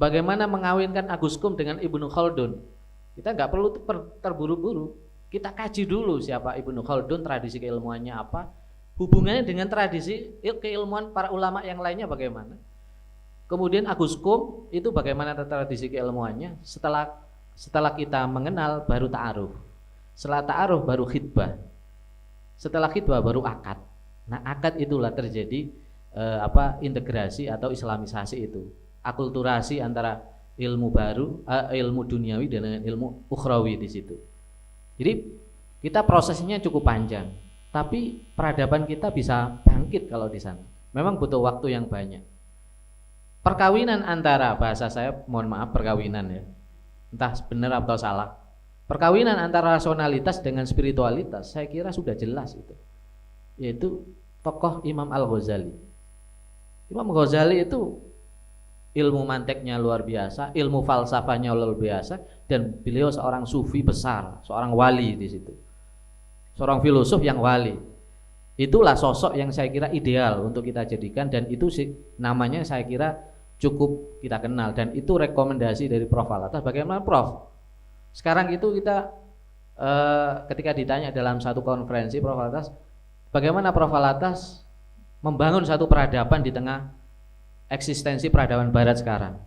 Bagaimana mengawinkan Agus Kum dengan Ibnu Khaldun? Kita nggak perlu terburu-buru. Kita kaji dulu siapa Ibnu Khaldun, tradisi keilmuannya apa, hubungannya dengan tradisi keilmuan para ulama yang lainnya bagaimana. Kemudian Agus Kum itu bagaimana tradisi keilmuannya. Setelah kita mengenal baru ta'aruf. Setelah ta'aruf baru khitbah. Setelah khitbah baru akad. Nah, akad itulah terjadi integrasi atau islamisasi itu. Akulturasi antara ilmu baru, ilmu duniawi dengan ilmu ukhrawi di situ. Jadi kita prosesnya cukup panjang, tapi peradaban kita bisa bangkit kalau di sana. Memang butuh waktu yang banyak. Perkawinan antara, bahasa saya mohon maaf, perkawinan ya, entah benar atau salah. Perkawinan antara rasionalitas dengan spiritualitas saya kira sudah jelas itu. Yaitu tokoh Imam Al-Ghazali. Imam Ghazali itu ilmu manteknya luar biasa, ilmu falsafahnya luar biasa, dan beliau seorang sufi besar, seorang wali di situ. Seorang filosof yang wali. Itulah sosok yang saya kira ideal untuk kita jadikan, dan itu sih namanya saya kira cukup kita kenal, dan itu rekomendasi dari Prof. Alatas. Bagaimana Prof? Sekarang itu kita ketika ditanya dalam satu konferensi Prof. Alatas, bagaimana Prof. Alatas membangun satu peradaban di tengah eksistensi peradaban barat sekarang?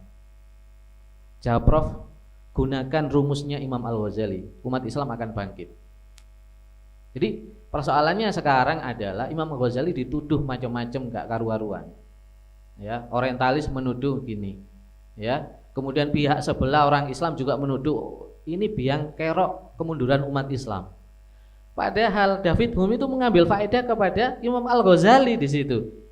Jawab Prof, gunakan rumusnya Imam Al-Ghazali, umat Islam akan bangkit. Jadi persoalannya sekarang adalah Imam Al-Ghazali dituduh macam-macam gak karu-karuan. Ya, orientalis menuduh gini. Ya, kemudian pihak sebelah orang Islam juga menuduh ini biang kerok kemunduran umat Islam. Padahal David Hume itu mengambil faedah kepada Imam Al-Ghazali di situ.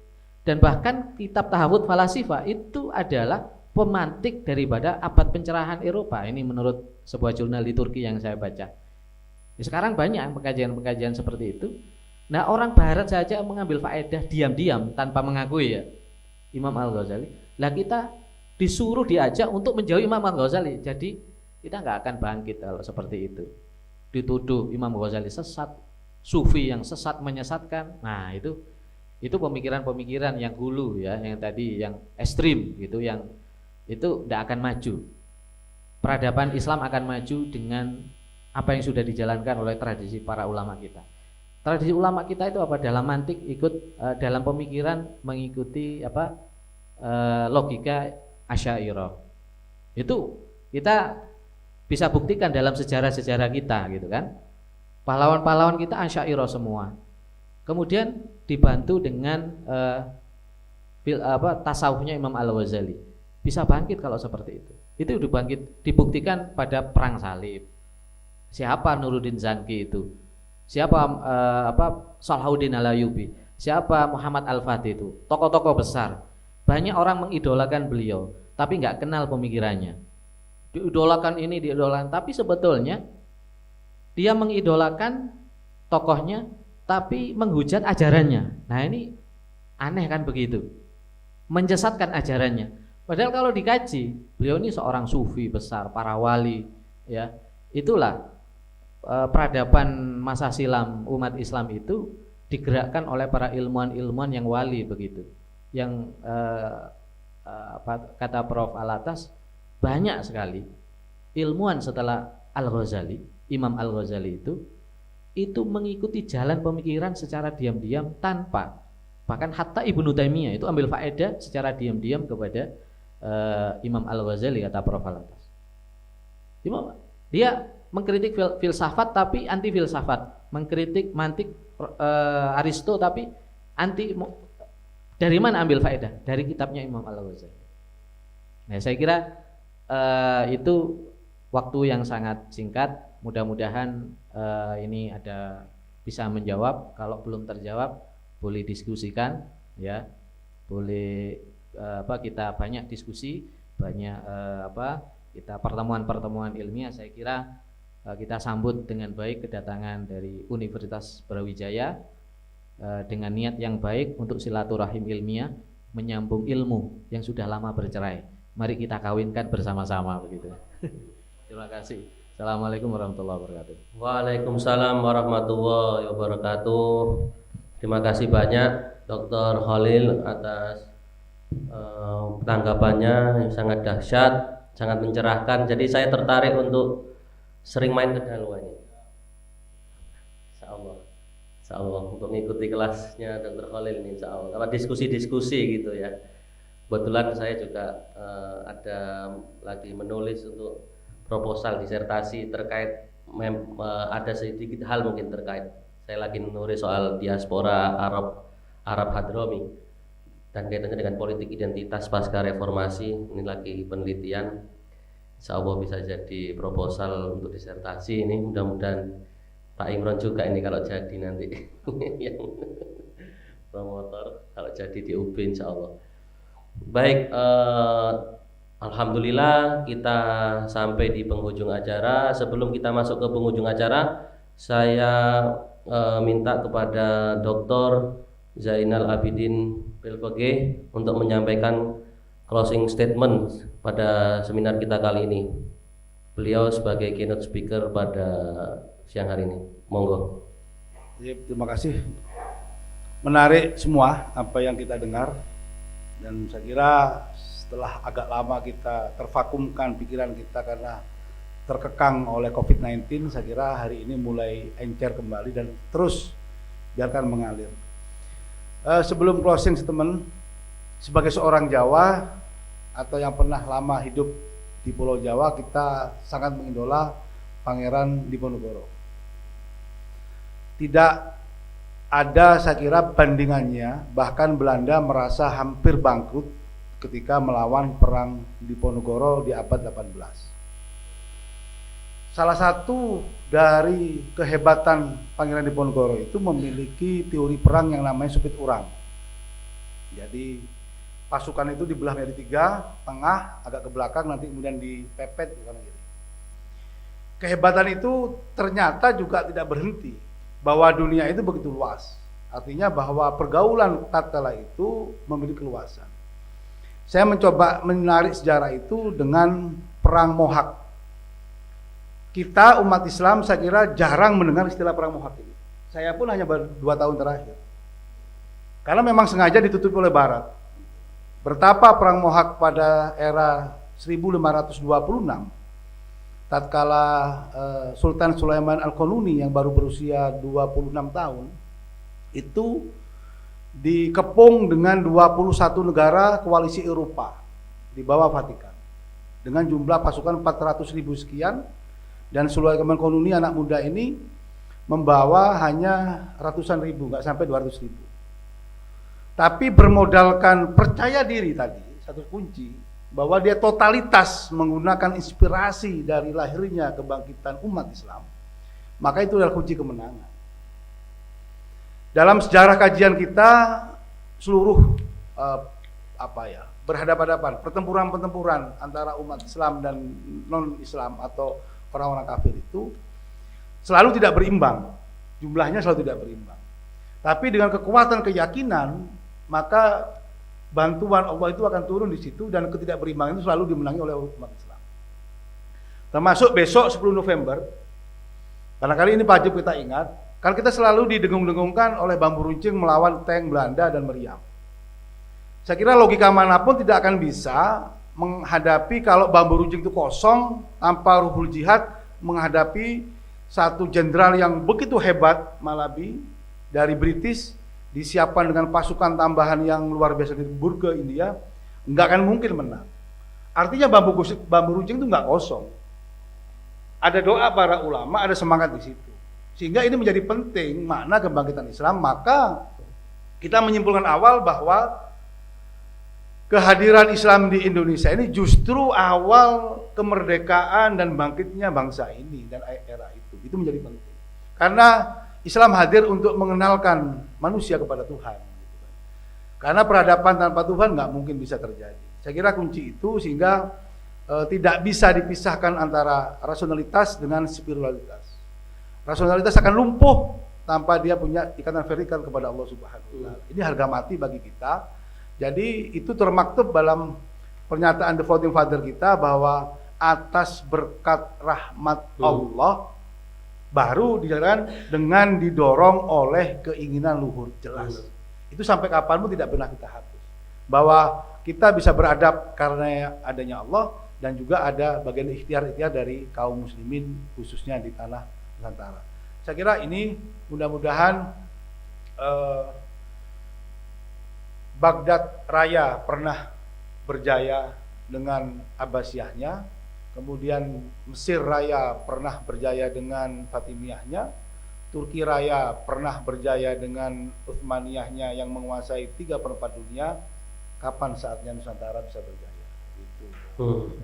Dan bahkan kitab Tahawud Falasifah itu adalah pemantik daripada abad pencerahan Eropa. Ini menurut sebuah jurnal di Turki yang saya baca. Sekarang banyak pengkajian-pengkajian seperti itu. Nah, orang barat saja mengambil faedah diam-diam tanpa mengakui ya Imam Al-Ghazali. Lah kita disuruh diajak untuk menjauhi Imam Al-Ghazali. Jadi kita nggak akan bangkit kalau seperti itu. Dituduh Imam Ghazali sesat, sufi yang sesat menyesatkan. Nah, itu pemikiran-pemikiran yang hulu ya, yang tadi yang ekstrim gitu, yang itu tidak akan maju. Peradaban Islam akan maju dengan apa yang sudah dijalankan oleh tradisi para ulama kita. Tradisi ulama kita itu apa? Dalam mantik ikut dalam pemikiran mengikuti logika Asy'ariyah. Itu kita bisa buktikan dalam sejarah-sejarah kita gitu kan. Pahlawan-pahlawan kita Asy'ariyah semua. kemudian dibantu dengan tasawufnya Imam Al-Ghazali, bisa bangkit kalau seperti itu. Itu dibuktikan pada perang salib. Siapa Nuruddin Zanki itu? Siapa Salahuddin Al-Ayyubi? Siapa Muhammad Al-Fatih itu? Tokoh-tokoh besar. Banyak orang mengidolakan beliau, tapi nggak kenal pemikirannya. Diidolakan ini, diidolakan, tapi sebetulnya dia mengidolakan tokohnya, tapi menghujat ajarannya. Nah ini aneh kan begitu, menyesatkan ajarannya. Padahal kalau dikaji, beliau ini seorang sufi besar, para wali, ya. Itulah peradaban masa silam umat Islam itu digerakkan oleh para ilmuwan-ilmuwan yang wali begitu. Yang kata Prof. Alatas, banyak sekali ilmuwan setelah Al-Ghazali, Imam Al-Ghazali itu mengikuti jalan pemikiran secara diam-diam tanpa, bahkan hatta Ibnu Taimiyah itu ambil faedah secara diam-diam kepada Imam Al-Ghazali, kata Prof. Alatas. Dia mengkritik filsafat tapi anti filsafat, mengkritik mantik Aristo tapi anti. Dari mana ambil faedah? Dari kitabnya Imam Al-Ghazali. Nah, saya kira itu waktu yang sangat singkat. Mudah-mudahan ini ada bisa menjawab. Kalau belum terjawab, boleh diskusikan, ya. Boleh kita banyak diskusi, banyak kita pertemuan-pertemuan ilmiah. Saya kira kita sambut dengan baik kedatangan dari Universitas Brawijaya dengan niat yang baik untuk silaturahim ilmiah, menyambung ilmu yang sudah lama bercerai. Mari kita kawinkan bersama-sama begitu. Terima kasih. Assalamualaikum warahmatullahi wabarakatuh. Waalaikumsalam warahmatullahi wabarakatuh. Terima kasih banyak Dr. Khalil atas tanggapannya yang sangat dahsyat, sangat mencerahkan. Jadi saya tertarik untuk sering main ke Daluanya. Insya Allah untuk mengikuti kelasnya Dr. Khalil ini, insya Allah. Kalau diskusi-diskusi gitu ya. Kebetulan saya juga ada lagi menulis untuk proposal disertasi terkait ada sedikit hal mungkin terkait. Saya lagi menulis soal diaspora Arab Hadrami dan kaitannya dengan politik identitas pasca reformasi. Ini lagi penelitian. Insya Allah bisa jadi proposal untuk disertasi ini. Mudah-mudahan Pak Imron juga ini kalau jadi nanti yang promotor kalau jadi di UB insya Allah. Baik, alhamdulillah kita sampai di penghujung acara. Sebelum kita masuk ke penghujung acara, saya minta kepada Dr. Zainal Abidin Pelpege untuk menyampaikan closing statement pada seminar kita kali ini. Beliau sebagai keynote speaker pada siang hari ini, monggo. Ya, terima kasih. Menarik semua apa yang kita dengar, dan saya kira setelah agak lama kita tervakumkan pikiran kita karena terkekang oleh COVID-19, saya kira hari ini mulai encer kembali dan terus biarkan mengalir. Sebelum closing statement, sebagai seorang Jawa atau yang pernah lama hidup di Pulau Jawa, kita sangat mengidola Pangeran Diponegoro. Tidak ada saya kira bandingannya, bahkan Belanda merasa hampir bangkrut ketika melawan perang Diponegoro di abad 18. Salah satu dari kehebatan Pangeran Diponegoro itu memiliki teori perang yang namanya supit urang. Jadi pasukan itu dibelah menjadi 3, tengah, agak ke belakang, nanti kemudian dipepet ke kanan kiri. Kehebatan itu ternyata juga tidak berhenti, bahwa dunia itu begitu luas. Artinya bahwa pergaulan tatkala itu memiliki keluasan. Saya mencoba menarik sejarah itu dengan perang Mohawk. Kita umat Islam saya kira jarang mendengar istilah perang Mohawk ini. Saya pun hanya baru 2 tahun terakhir. Karena memang sengaja ditutupi oleh Barat. Betapa perang Mohawk pada era 1526 tatkala Sultan Sulaiman Al-Qanuni yang baru berusia 26 tahun itu dikepung dengan 21 negara koalisi Eropa di bawah Vatikan dengan jumlah pasukan 400.000 sekian, dan Sulaiman Al-Qanuni anak muda ini membawa hanya ratusan ribu, nggak sampai 200 ribu. Tapi bermodalkan percaya diri tadi, satu kunci, bahwa dia totalitas menggunakan inspirasi dari lahirnya kebangkitan umat Islam, maka itu adalah kunci kemenangan. Dalam sejarah kajian kita, seluruh berhadapan-hadapan, pertempuran-pertempuran antara umat Islam dan non-Islam atau orang-orang kafir itu selalu tidak berimbang, jumlahnya selalu tidak berimbang. Tapi dengan kekuatan keyakinan, maka bantuan Allah itu akan turun di situ, dan ketidakberimbangan itu selalu dimenangi oleh umat Islam. Termasuk besok 10 November, karena kali ini wajib kita ingat, kan kita selalu didengung-dengungkan oleh bambu runcing melawan tank Belanda dan meriam. Saya kira logika manapun tidak akan bisa menghadapi kalau bambu runcing itu kosong tanpa ruhul jihad, menghadapi satu jenderal yang begitu hebat, Malabi dari British, disiapkan dengan pasukan tambahan yang luar biasa dari Burke India, nggak akan mungkin menang. Artinya bambu runcing itu nggak kosong. Ada doa para ulama, ada semangat di situ. Sehingga ini menjadi penting makna kebangkitan Islam. Maka kita menyimpulkan awal bahwa kehadiran Islam di Indonesia ini justru awal kemerdekaan dan bangkitnya bangsa ini dan era itu. Itu menjadi penting. Karena Islam hadir untuk mengenalkan manusia kepada Tuhan. Karena peradaban tanpa Tuhan nggak mungkin bisa terjadi. Saya kira kunci itu, sehingga tidak bisa dipisahkan antara rasionalitas dengan spiritualitas. Rasionalitas akan lumpuh tanpa dia punya ikatan vertikal kepada Allah Subhanahu wa Ta'ala. Ini harga mati bagi kita. Jadi itu termaktub dalam pernyataan The Founding Father kita, bahwa atas berkat rahmat Allah baru dijalankan dengan didorong oleh keinginan luhur, jelas. Itu sampai kapanpun tidak pernah kita hapus. Bahwa kita bisa beradab karena adanya Allah, dan juga ada bagian ikhtiar-ikhtiar dari kaum muslimin khususnya di tanah Nusantara. Saya kira ini mudah-mudahan Baghdad Raya pernah berjaya dengan Abbasiyahnya, kemudian Mesir Raya pernah berjaya dengan Fatimiyahnya, Turki Raya pernah berjaya dengan Utsmaniyahnya yang menguasai 3/4 dunia. Kapan saatnya Nusantara bisa berjaya? Itu.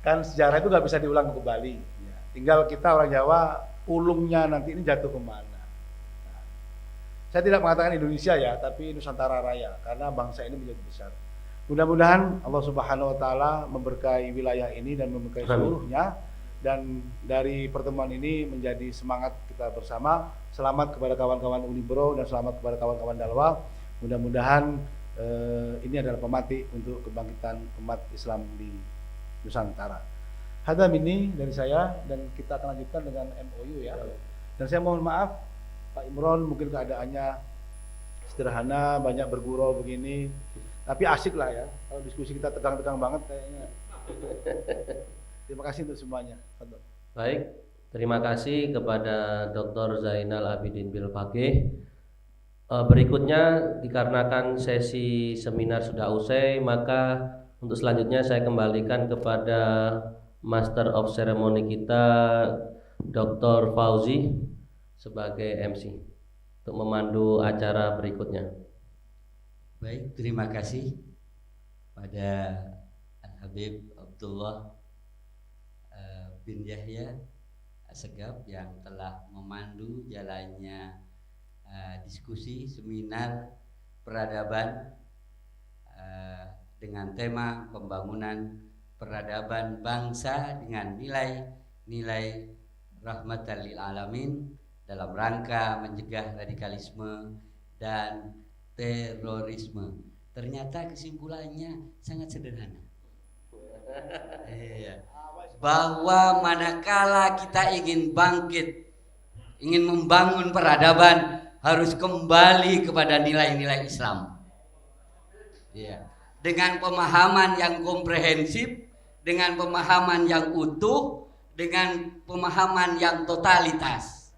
Kan sejarah itu nggak bisa diulang kembali. Ya. Tinggal kita orang Jawa, ulungnya nanti ini jatuh kemana? Nah, saya tidak mengatakan Indonesia ya, tapi Nusantara Raya, karena bangsa ini menjadi besar. Mudah-mudahan Allah Subhanahu Wa Ta'ala memberkahi wilayah ini dan memberkahi seluruhnya. Dan dari pertemuan ini menjadi semangat kita bersama. Selamat kepada kawan-kawan Unibro dan selamat kepada kawan-kawan Dalwa. Mudah-mudahan ini adalah pematik untuk kebangkitan umat Islam di Nusantara. Hadam ini dari saya, dan kita akan lanjutkan dengan MOU ya. Dan saya mohon maaf Pak Imron, mungkin keadaannya sederhana, banyak bergurau begini, tapi asik lah ya. Kalau diskusi kita tegang-tegang banget kayaknya. Terima kasih untuk semuanya. Baik, terima kasih kepada Dr. Zainal Abidin Bilfaqih. Berikutnya, dikarenakan sesi seminar sudah usai, maka untuk selanjutnya saya kembalikan kepada Master of Ceremony kita, Dr. Fauzi, sebagai MC untuk memandu acara berikutnya. Baik, terima kasih pada Al-Habib Abdullah bin Yahya Assegaf yang telah memandu jalannya diskusi seminar peradaban dengan tema pembangunan peradaban bangsa dengan nilai-nilai rahmatan lil alamin dalam rangka mencegah radikalisme dan terorisme. Ternyata kesimpulannya sangat sederhana. Bahwa manakala kita ingin bangkit, ingin membangun peradaban, harus kembali kepada nilai-nilai Islam. Dengan pemahaman yang komprehensif, dengan pemahaman yang utuh, dengan pemahaman yang totalitas.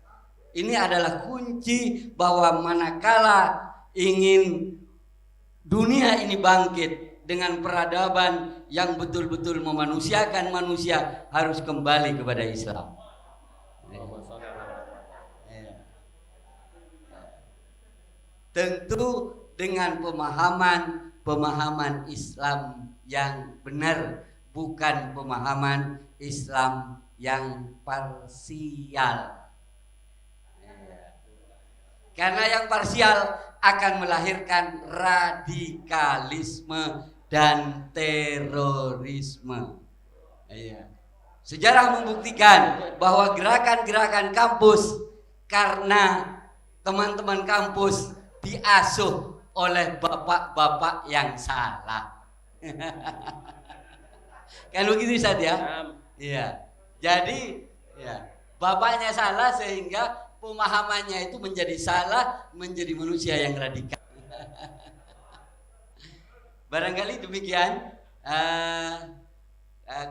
Ini adalah kunci bahwa manakala ingin dunia ini bangkit dengan peradaban yang betul-betul memanusiakan manusia, harus kembali kepada Islam. tentu dengan pemahaman Islam yang benar, bukan pemahaman Islam yang parsial. Karena yang parsial akan melahirkan radikalisme dan terorisme. Sejarah membuktikan bahwa gerakan-gerakan kampus karena teman-teman kampus diasuh oleh bapak-bapak yang salah. Kan begitu Ustaz ya? Iya. Jadi bapaknya salah sehingga pemahamannya itu menjadi salah, menjadi manusia yang radikal. Barangkali demikian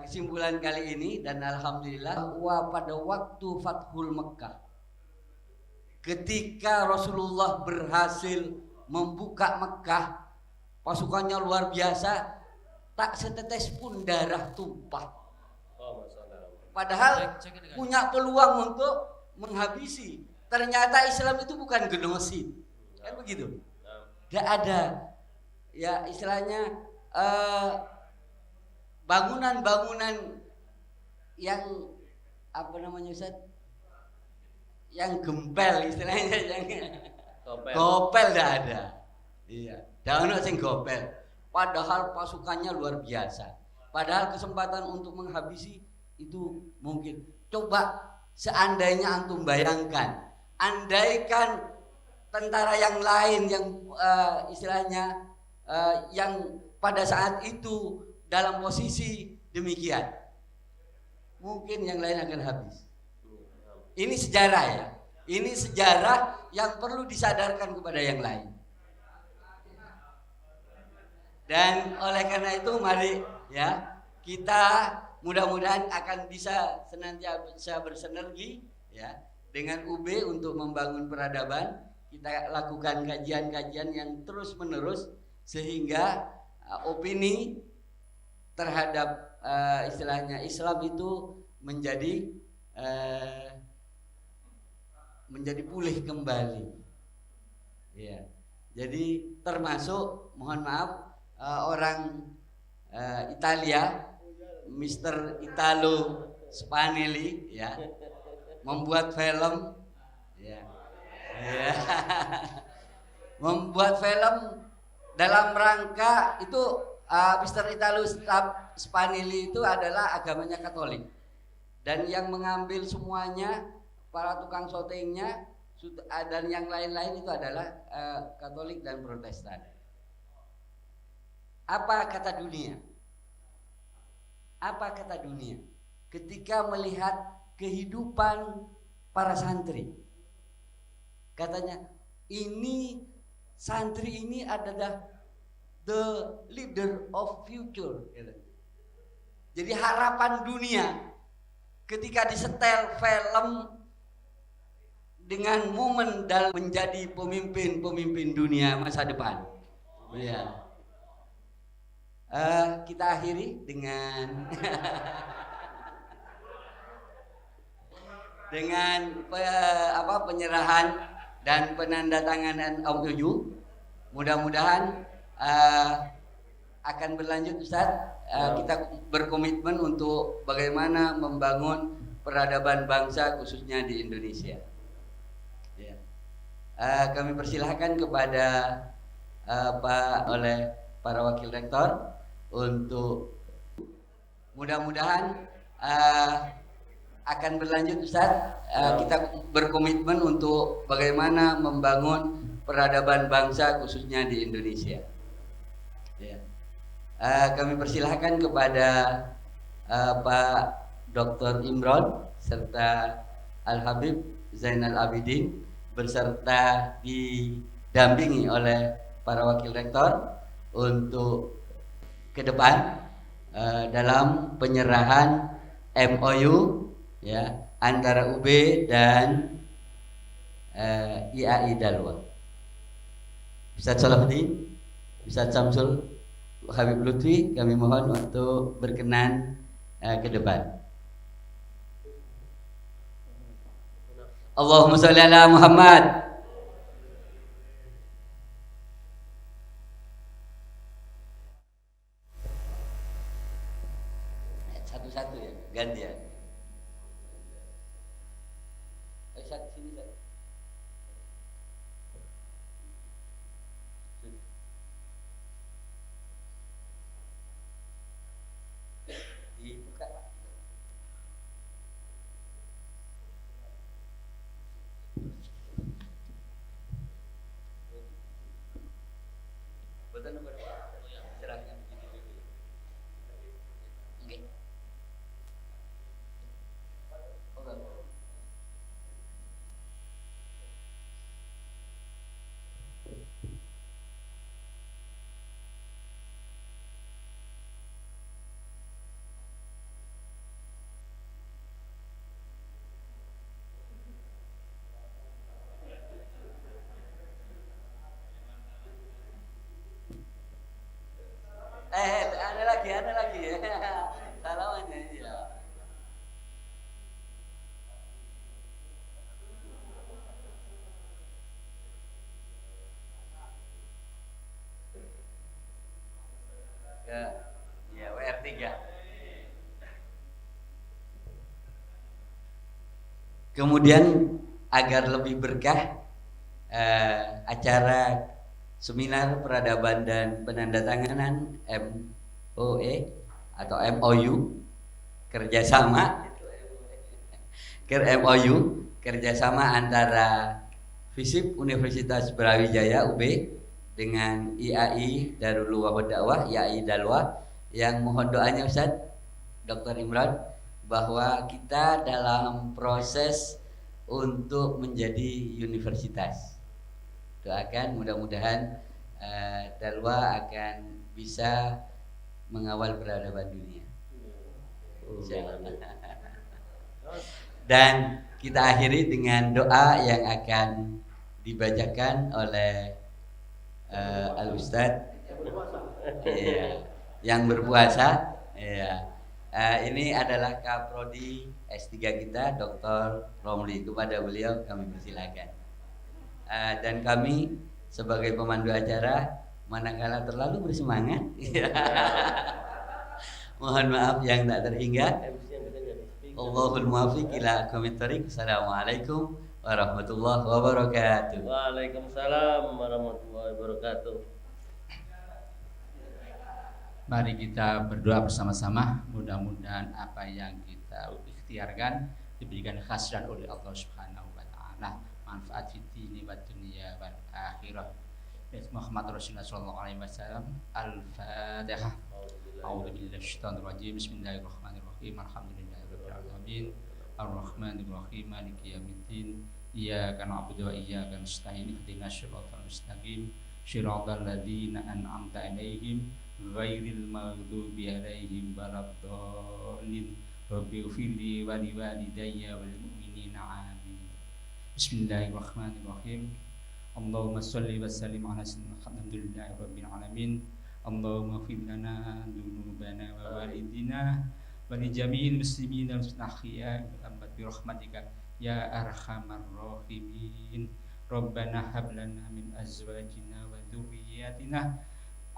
kesimpulan kali ini, dan alhamdulillah bahwa pada waktu Fathul Mekkah, ketika Rasulullah berhasil membuka Mekkah, pasukannya luar biasa, tak setetes pun darah tumpah. Padahal punya peluang untuk menghabisi. Ternyata Islam itu bukan genosid, kan begitu? Tidak ada, ya istilahnya bangunan-bangunan yang apa namanya Ustaz? Yang gempel istilahnya, yang gopel tidak ada. Iya, jangan sing gopel. Padahal pasukannya luar biasa. Padahal kesempatan untuk menghabisi itu mungkin. Coba seandainya antum bayangkan, andaikan tentara yang lain yang istilahnya yang pada saat itu dalam posisi demikian, mungkin yang lain akan habis. Ini sejarah ya. Ini sejarah yang perlu disadarkan kepada yang lain. Dan oleh karena itu mari ya kita mudah-mudahan akan bisa senantiasa bersinergi ya dengan UB untuk membangun peradaban. Kita lakukan kajian-kajian yang terus-menerus sehingga opini terhadap istilahnya Islam itu menjadi pulih kembali. Ya. Jadi termasuk mohon maaf orang Italia, Mr. Italo Spinelli ya, membuat film ya. Ya. Membuat film dalam rangka itu Mr. Italo Spinelli itu adalah agamanya Katolik, dan yang mengambil semuanya para tukang syutingnya dan yang lain-lain itu adalah Katolik dan Protestan. Apa kata dunia? Apa kata dunia ketika melihat kehidupan para santri? Katanya, ini santri ini adalah the leader of future. Jadi harapan dunia ketika disetel film dengan momen dalam menjadi pemimpin dunia masa depan. Ya. Kita akhiri dengan penyerahan dan penandatanganan MOU. Mudah-mudahan akan berlanjut Ustaz. Kita berkomitmen untuk bagaimana membangun peradaban bangsa khususnya di Indonesia. Ya. Kami persilahkan kepada oleh para wakil rektor untuk mudah-mudahan akan berlanjut Ustaz. Kita berkomitmen untuk bagaimana membangun peradaban bangsa khususnya di Indonesia. Ya. Kami persilahkan kepada Pak Dr. Imron serta Al Habib Zainal Abidin beserta didampingi oleh para wakil rektor untuk ke depan dalam penyerahan MOU ya antara UB dan IAI Dalwa. Ustaz Salahuddin, Ustaz Samsul Habib Lutfi, kami mohon untuk berkenan ke depan. Allahumma sholli ala Muhammad. Satu-satu ya, gantian. Satu sini satu. Dibuka. Betul nomor berapa? Serahkan begini dulu. Oke. Ada lagi ya. Salamannya ya. Ya, WR3. Kemudian agar lebih berkah acara seminar peradaban dan penandatanganan MOE atau MOU kerjasama antara FISIP Universitas Brawijaya UB dengan IAI Darul Ulum wad Dakwah IAI Dalwa, yang mohon doanya Ustaz Dr. Imran bahwa kita dalam proses untuk menjadi universitas. Doakan mudah-mudahan Dalwa akan bisa mengawal peradaban dunia. Dan kita akhiri dengan doa yang akan dibacakan oleh Al-Ustadz yang berpuasa. Ini adalah Kaprodi S3 kita, Dr. Romli. Kepada beliau kami persilakan. Dan kami sebagai pemandu acara, manakala terlalu bersemangat, mohon maaf yang tak terhingga. Allahul muwaffiq ila aqwamit thoriq. Assalamualaikum warahmatullahi wabarakatuh. Waalaikumsalam warahmatullahi wabarakatuh. Mari kita berdoa bersama-sama, mudah-mudahan apa yang kita ikhtiarkan diberikan khasiat oleh Allah Subhanahu wa taala, manfaat fid dini wad dunya wal akhirah. Muhammad Rasulullah sallallahu alaihi wasallam. Al-Fatihah. A'udzu billahi minasyaitonir rajim. Bismillahirrahmanirrahim. Alhamdulillahirabbil alamin. Arrahmanir rahim. Maliki yaumiddin. Iyyaka na'budu wa iyyaka nasta'in. Ihdinas shiratal mustaqim. Shiratal ladzina an'amta 'alaihim ghairil maghdubi 'alaihim waladdallin. Rabbighfirli wa liwalidayya wal mu'minina amin. Bismillahirrahmanirrahim. Allahumma sholli wa sallim ala sayyidina Alhamdulillahi rabbil alamin. Allahumma ighfir lana dzunubana wa walidina wa li jami'il muslimin wal muslimat bi rahmatika ya arhamar rahimin. Rabbana hab lana min azwajina wa dzurriyyatina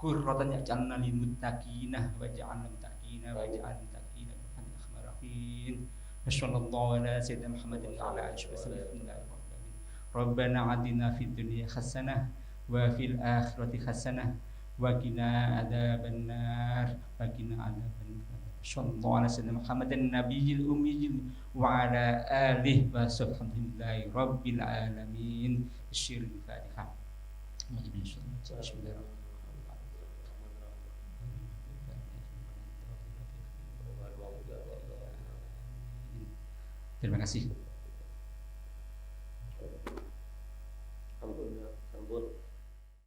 qurratan a'jalna lil muttaqina waj'alna muttaqina waj'alna muttaqina rahim. Wassallallahu ala sayyidina Muhammadin wa ala alihi wasallam. Rabbana atina fid dunya hasanah wa fil akhirati hasanah wa qina adzabannar wa qina adzabannar. Sallallahu alaihi wasallam Muhammadin nabiyil ummiyil wa ala alihi wa sahbihi rabbil alamin. Syirul Fatihah. Terima kasih.